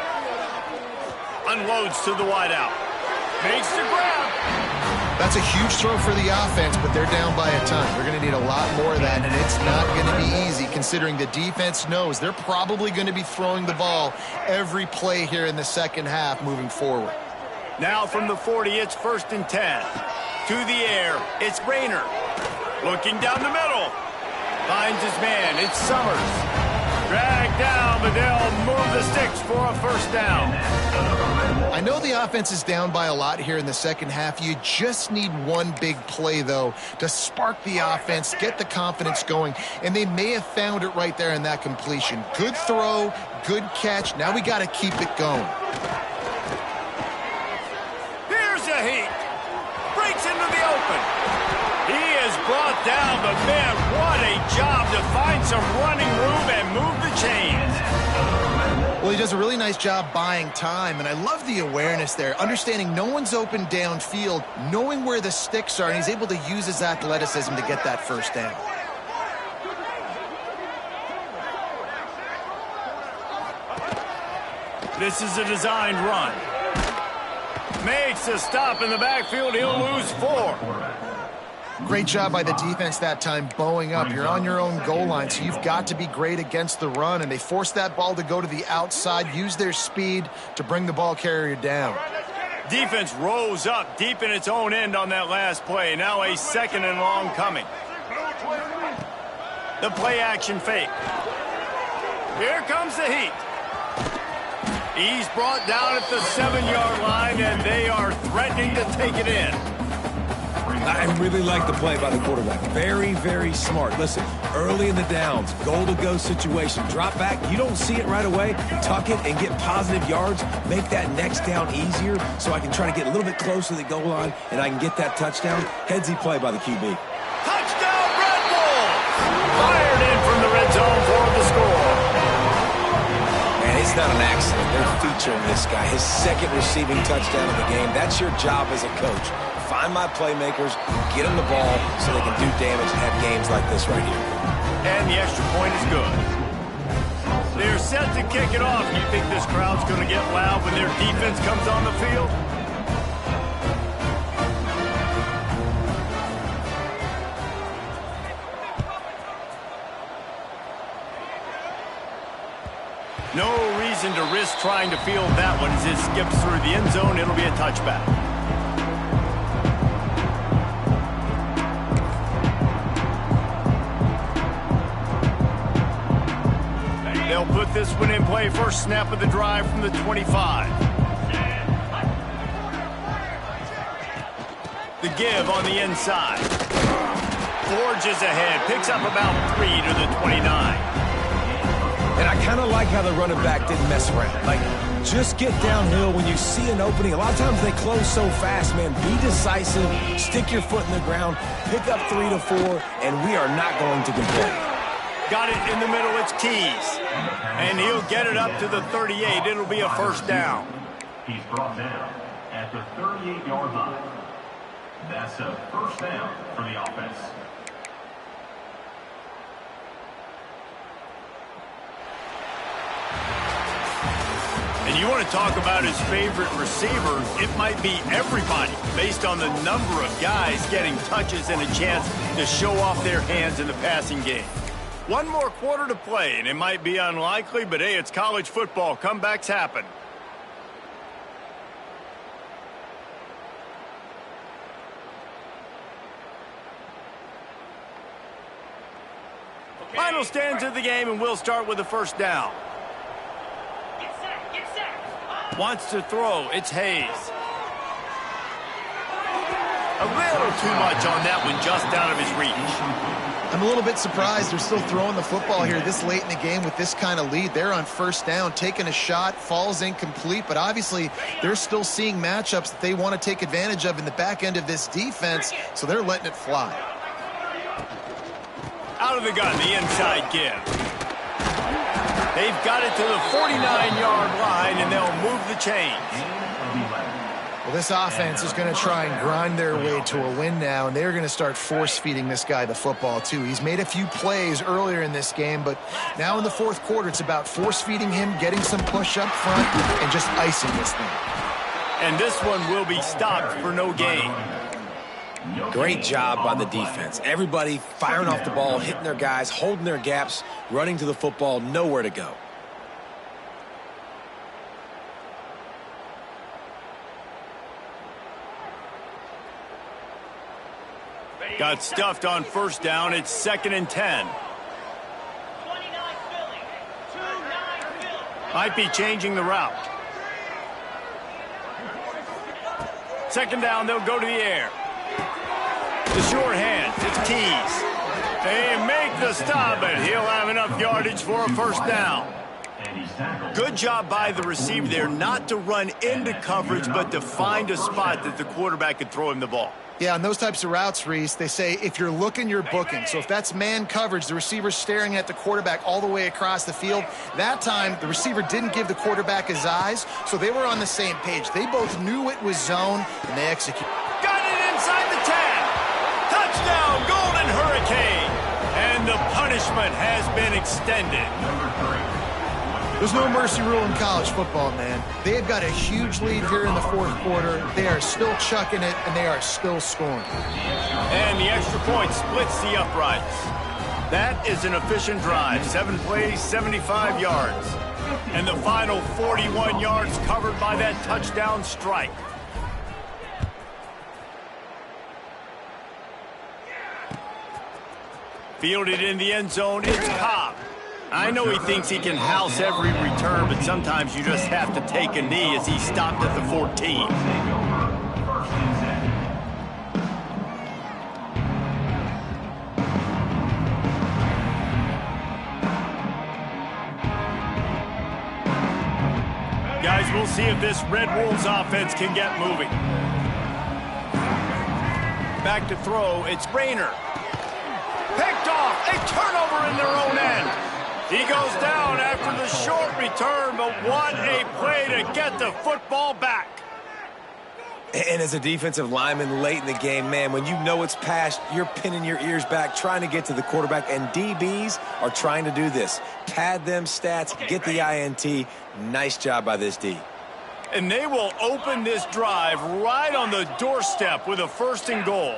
Unloads to the wideout. Makes the grab. That's a huge throw for the offense, but they're down by a ton. They're going to need a lot more of that, and it's not going to be easy considering the defense knows they're probably going to be throwing the ball every play here in the second half moving forward. Now from the 40, it's 1st and 10. To the air, it's Rayner. Looking down the middle. Finds his man, it's Summers. Dragged down, but they'll move the sticks for a first down. I know the offense is down by a lot here in the second half. You just need one big play, though, to spark the offense, get the confidence going, and they may have found it right there in that completion. Good throw, good catch. Now we got to keep it going. Here's a heat. Breaks into the open. He is brought down, but man, what a job to find some running room and move the chains. Well, he does a really nice job buying time, and I love the awareness there, understanding no one's open downfield, knowing where the sticks are, and he's able to use his athleticism to get that first down. This is a designed run. Makes a stop in the backfield. He'll lose 4. Great job by the defense that time, bowing up. You're on your own goal line, so you've got to be great against the run, and they forced that ball to go to the outside, use their speed to bring the ball carrier down. Defense rose up deep in its own end on that last play. Now a 2nd and long coming. The play action fake. Here comes the heat. He's brought down at the 7-yard line, and they are threatening to take it in. I really like the play by the quarterback. Very, very smart. Listen, early in the downs, goal-to-go situation. Drop back, you don't see it right away. Tuck it and get positive yards. Make that next down easier so I can try to get a little bit closer to the goal line and I can get that touchdown. Headsy play by the QB. Touchdown, Red Bulls! Fired in from the red zone for the score. Man, it's not an accident. They're featuring this guy. His 2nd receiving touchdown of the game. That's your job as a coach. Find my playmakers, get them the ball so they can do damage and have games like this right here. And the extra point is good. They're set to kick it off. You think this crowd's going to get loud when their defense comes on the field? No reason to risk trying to field that one as it skips through the end zone. It'll be a touchback. They'll put this one in play. First snap of the drive from the 25. The give on the inside. Forges ahead. Picks up about 3 to the 29. And I kind of like how the running back didn't mess around. Like, just get downhill when you see an opening. A lot of times they close so fast, man. Be decisive. Stick your foot in the ground. Pick up 3 to 4, and we are not going to complain. Got it in the middle, it's Keys. And he'll get it up to the 38. It'll be a first down. He's brought down at the 38-yard line. That's a first down for the offense. And you want to talk about his favorite receiver, it might be everybody based on the number of guys getting touches and a chance to show off their hands in the passing game. One more quarter to play, and it might be unlikely, but hey, it's college football. Comebacks happen. Okay. Final stanza of the game, and we'll start with the first down. Get set. Wants to throw. It's Hayes. A little too much on that one, just out of his reach. I'm a little bit surprised they're still throwing the football here this late in the game with this kind of lead. They're on first down, taking a shot, falls incomplete, but obviously they're still seeing matchups that they want to take advantage of in the back end of this defense, so they're letting it fly. Out of the gun, the inside give. They've got it to the 49-yard line, and they'll move the chains. Well, this offense is going to try and grind their way to a win now, and they're going to start force-feeding this guy the football, too. He's made a few plays earlier in this game, but now in the fourth quarter, it's about force-feeding him, getting some push up front, and just icing this thing. And this one will be stopped for no gain. Great job by the defense. Everybody firing off the ball, hitting their guys, holding their gaps, running to the football, nowhere to go. Got stuffed on first down. It's 2nd and 10. Might be changing the route. 2nd down, they'll go to the air. The short hand, it's Keys. They make the stop, but he'll have enough yardage for a first down. Good job by the receiver there, not to run into coverage, but to find a spot that the quarterback could throw him the ball. Yeah, on those types of routes, Reese, they say if you're looking, you're booking. So if that's man coverage, the receiver's staring at the quarterback all the way across the field. That time, the receiver didn't give the quarterback his eyes, so they were on the same page. They both knew it was zone, and they executed. Got it inside the 10. Touchdown, Golden Hurricane. And the punishment has been extended. There's no mercy rule in college football, man. They have got a huge lead here in the fourth quarter. They are still chucking it, and they are still scoring. And the extra point splits the uprights. That is an efficient drive. 7 plays, 75 yards. And the final 41 yards covered by that touchdown strike. Fielded in the end zone, it's Cobb. I know he thinks he can house every return, but sometimes you just have to take a knee as he stopped at the 14. Guys, we'll see if this Red Wolves offense can get moving. Back to throw, it's Rayner. Picked off, a turnover in their own end. He goes down after the short return, but what a play to get the football back. And as a defensive lineman late in the game, man, when you know it's past, you're pinning your ears back, trying to get to the quarterback, and DBs are trying to do this. Pad them stats, get the INT. Nice job by this D. And they will open this drive right on the doorstep with a 1st and goal.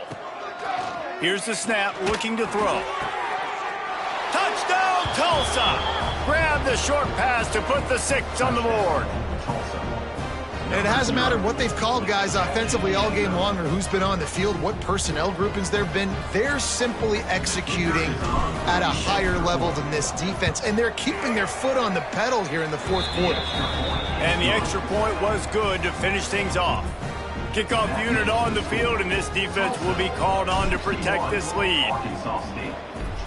Here's the snap, looking to throw. Touchdown, Tulsa! Grab the short pass to put the 6 on the board. And it hasn't mattered what they've called guys offensively all game long or who's been on the field, what personnel groupings there have been. They're simply executing at a higher level than this defense, and they're keeping their foot on the pedal here in the fourth quarter. And the extra point was good to finish things off. Kickoff unit on the field, and this defense will be called on to protect this lead. Arkansas State,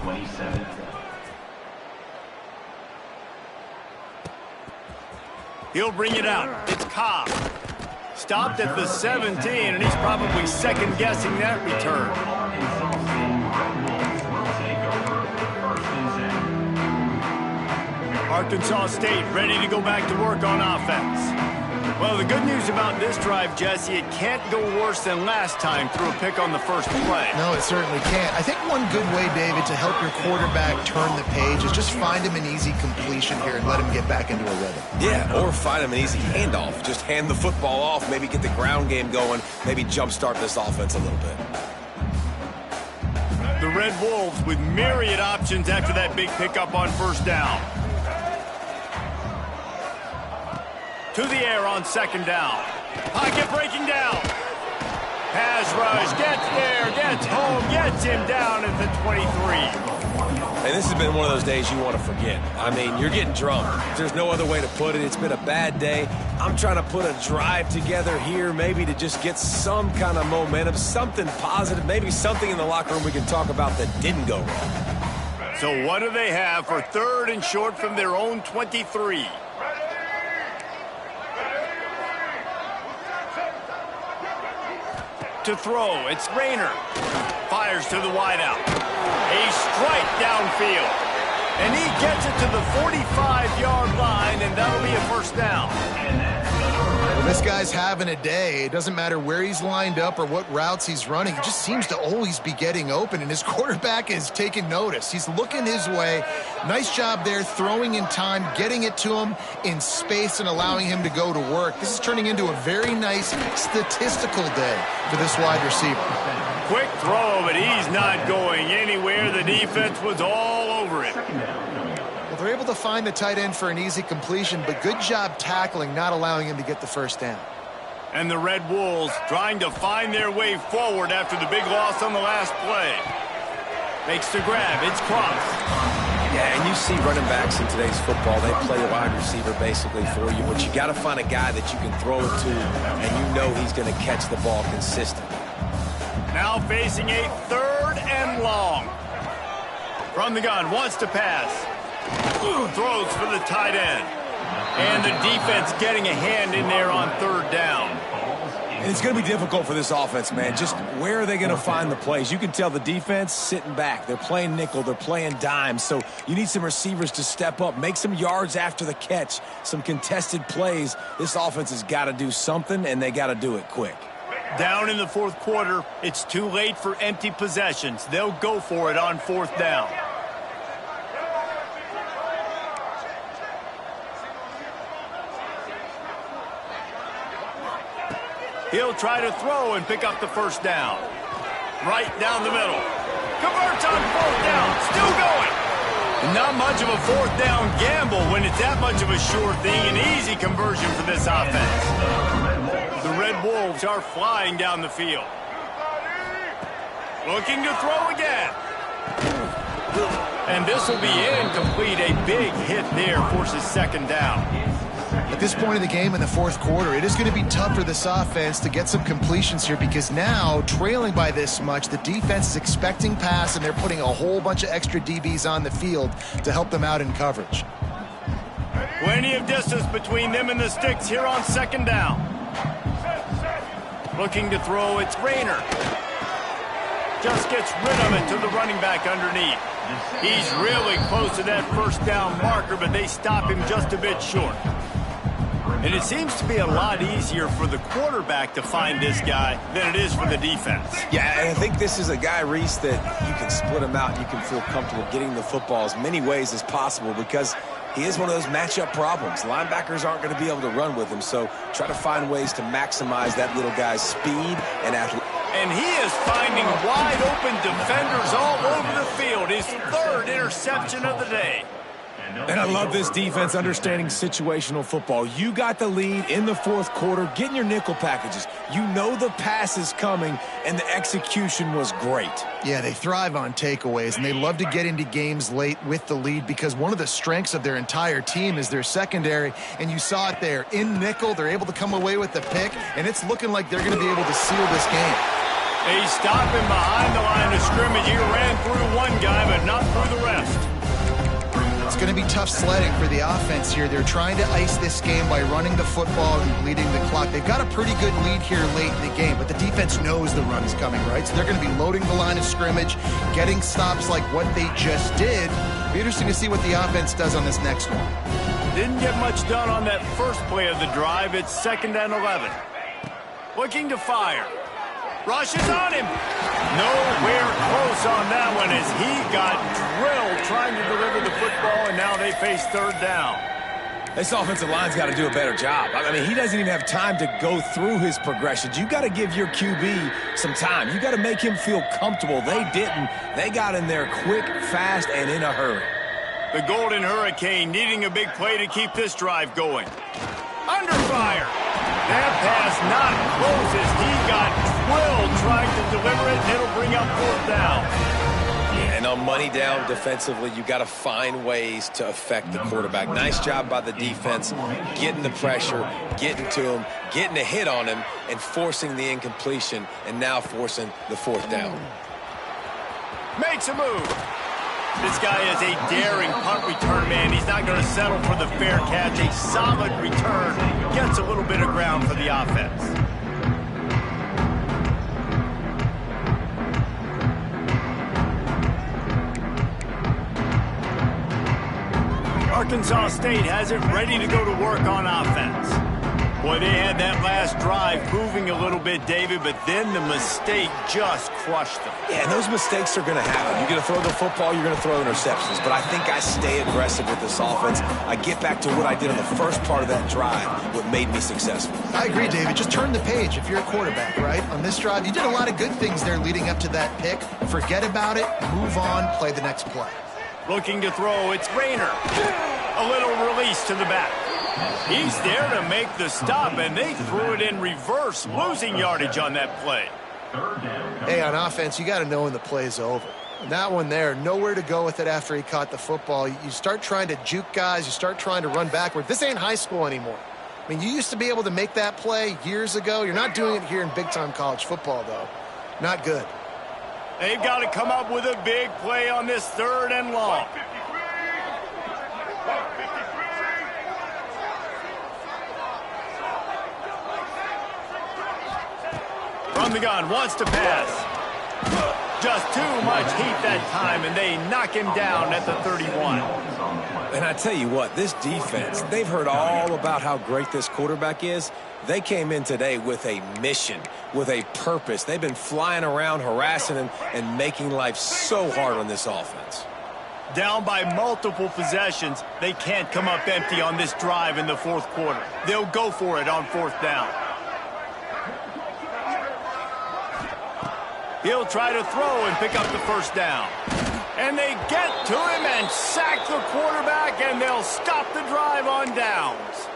27. He'll bring it out. It's Cobb. Stopped at the 17, and he's probably second-guessing that return. Arkansas State ready to go back to work on offense. Well, the good news about this drive, Jesse, it can't go worse than last time through a pick on the first play. No, it certainly can't. I think one good way, David, to help your quarterback turn the page is just find him an easy completion here and let him get back into a rhythm. Yeah, or find him an easy handoff. Just hand the football off, maybe get the ground game going, maybe jumpstart this offense a little bit. The Red Wolves with myriad options after that big pickup on first down. To the air on 2nd down. Pocket breaking down. pass rush, gets there, gets home, gets him down at the 23. And this has been one of those days you want to forget. I mean, you're getting drunk. There's no other way to put it. It's been a bad day. I'm trying to put a drive together here, maybe to just get some kind of momentum, something positive, maybe something in the locker room we can talk about that didn't go wrong. So what do they have for 3rd and short from their own 23? To throw, it's Rayner. Fires to the wideout. A strike downfield. And he gets it to the 45-yard line, and that'll be a first down. Well, this guy's having a day. It doesn't matter where he's lined up or what routes he's running. He just seems to always be getting open, and his quarterback is taking notice. He's looking his way. Nice job there, throwing in time, getting it to him in space and allowing him to go to work. This is turning into a very nice statistical day for this wide receiver. Quick throw, but he's not going anywhere. The defense was all over him. Well, they're able to find the tight end for an easy completion, but good job tackling, not allowing him to get the first down. And the Red Wolves trying to find their way forward after the big loss on the last play. Makes the grab. It's Cross. Yeah, and you see running backs in today's football, they play a wide receiver basically for you, but you got to find a guy that you can throw it to, and you know he's going to catch the ball consistently. Now facing a 3rd and long. From the gun, wants to pass. Throws for the tight end. And the defense getting a hand in there on 3rd down. And it's going to be difficult for this offense, man. Just where are they going to find the plays? You can tell the defense sitting back. They're playing nickel. They're playing dime. So you need some receivers to step up, make some yards after the catch, some contested plays. This offense has got to do something, and they got to do it quick. Down in the 4th quarter, it's too late for empty possessions. They'll go for it on 4th down. He'll try to throw and pick up the first down. Right down the middle. Converts on 4th down. Still going. Not much of a 4th down gamble when it's that much of a sure thing. An easy conversion for this offense. The Red Wolves are flying down the field. Looking to throw again. And this will be incomplete. A big hit there forces 2nd down. At this point of the game in the 4th quarter, it is going to be tough for this offense to get some completions here because now, trailing by this much, the defense is expecting pass, and they're putting a whole bunch of extra DBs on the field to help them out in coverage. Plenty of distance between them and the sticks here on 2nd down. Looking to throw, it's Rayner. Just gets rid of it to the running back underneath. He's really close to that first down marker, but they stop him just a bit short. And it seems to be a lot easier for the quarterback to find this guy than it is for the defense. Yeah, and I think this is a guy, Reese, that you can split him out and you can feel comfortable getting the football as many ways as possible because he is one of those matchup problems. Linebackers aren't going to be able to run with him, so try to find ways to maximize that little guy's speed and athleticism. And he is finding wide open defenders all over the field. His 3rd interception of the day. And I love this defense understanding situational football. You got the lead in the 4th quarter, getting your nickel packages. You know the pass is coming, and the execution was great. Yeah, they thrive on takeaways, and they love to get into games late with the lead because one of the strengths of their entire team is their secondary, and you saw it there. In nickel, they're able to come away with the pick, and it's looking like they're going to be able to seal this game. They stop him behind the line of scrimmage. He ran through one guy, but not through the rest. It's going to be tough sledding for the offense here. They're trying to ice this game by running the football and bleeding the clock. They've got a pretty good lead here late in the game, but the defense knows the run is coming, right? So they're going to be loading the line of scrimmage, getting stops like what they just did. It'll be interesting to see what the offense does on this next one. Didn't get much done on that first play of the drive. It's 2nd and 11. Looking to fire. Rushes on him. Nowhere close on that one as he got drilled trying to deliver the football, and now they face 3rd down. This offensive line's got to do a better job. I mean, he doesn't even have time to go through his progressions. You got to give your QB some time. You got to make him feel comfortable. They didn't. They got in there quick, fast, and in a hurry. The Golden Hurricane needing a big play to keep this drive going. Under fire. That pass not close as he got will trying to deliver it. It'll bring up fourth down. And on money down defensively, you got to find ways to affect the quarterback. Nice job by the defense, getting the pressure, getting to him, getting a hit on him, and forcing the incompletion, and now forcing the fourth down. Makes a move. This guy is a daring punt return man. He's not going to settle for the fair catch. A solid return. Gets a little bit of ground for the offense. Arkansas State has it ready to go to work on offense. Boy, they had that last drive moving a little bit, David, but then the mistake just crushed them. Yeah, and those mistakes are going to happen. You're going to throw the football, you're going to throw interceptions. But I think I stay aggressive with this offense. I get back to what I did on the first part of that drive, what made me successful. I agree, David. Just turn the page if you're a quarterback, right? On this drive, you did a lot of good things there leading up to that pick. Forget about it, move on, play the next play. Looking to throw, it's Rayner. A little release to the back. He's there to make the stop, and they threw it in reverse, losing yardage on that play. Hey, on offense, you got to know when the play's over. And that one there, nowhere to go with it after he caught the football. You start trying to juke guys. You start trying to run backward. This ain't high school anymore. I mean, you used to be able to make that play years ago. You're not doing it here in big-time college football, though. Not good. They've got to come up with a big play on this 3rd and long. From the gun, wants to pass. Just too much heat that time, and they knock him down at the 31. And I tell you what, this defense, they've heard all about how great this quarterback is. They came in today with a mission, with a purpose. They've been flying around, harassing him, and making life so hard on this offense. Down by multiple possessions, they can't come up empty on this drive in the 4th quarter. They'll go for it on 4th down. He'll try to throw and pick up the 1st down. And they get to him and sack the quarterback, and they'll stop the drive on downs.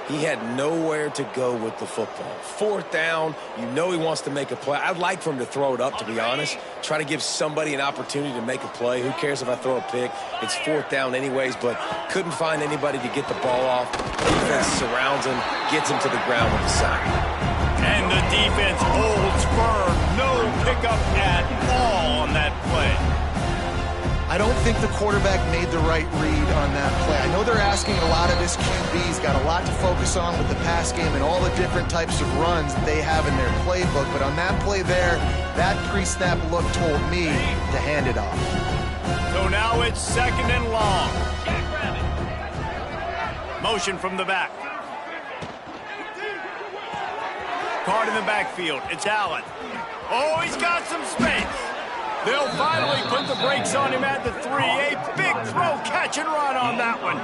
He had nowhere to go with the football. 4th down, you know he wants to make a play. I'd like for him to throw it up, to be honest. Try to give somebody an opportunity to make a play. Who cares if I throw a pick? It's 4th down anyways, but couldn't find anybody to get the ball off. Defense surrounds him, gets him to the ground with the sack. And the defense holds firm. No pickup at all on that play. I don't think the quarterback made the right read on that play. I know they're asking a lot of his QB. He's got a lot to focus on with the pass game and all the different types of runs that they have in their playbook. But on that play there, that pre-snap look told me to hand it off. So now it's 2nd and long. Motion from the back. Card in the backfield. It's Allen. Oh, he's got some space. They'll finally put the brakes on him at the 3. A big throw, catch and run on that one.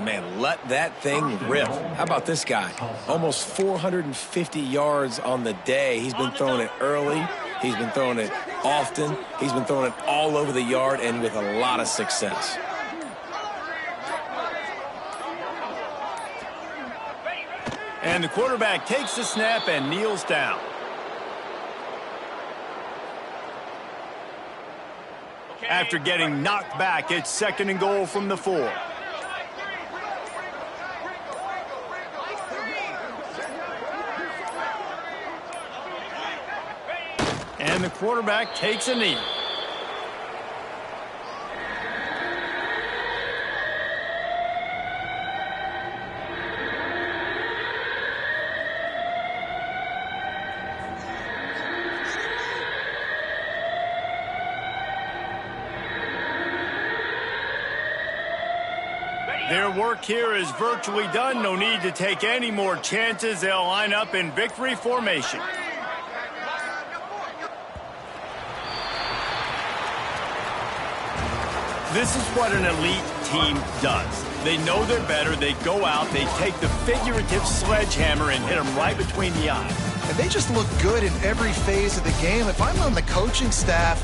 Man, let that thing rip. How about this guy? Almost 450 yards on the day. He's been throwing it early. He's been throwing it often. He's been throwing it all over the yard and with a lot of success. And the quarterback takes the snap and kneels down. After getting knocked back, it's 2nd and goal from the 4. And the quarterback takes a knee. Their work here is virtually done. No need to take any more chances. They'll line up in victory formation. This is what an elite team does. They know they're better. They go out. They take the figurative sledgehammer and hit them right between the eyes. And they just look good in every phase of the game. If I'm on the coaching staff,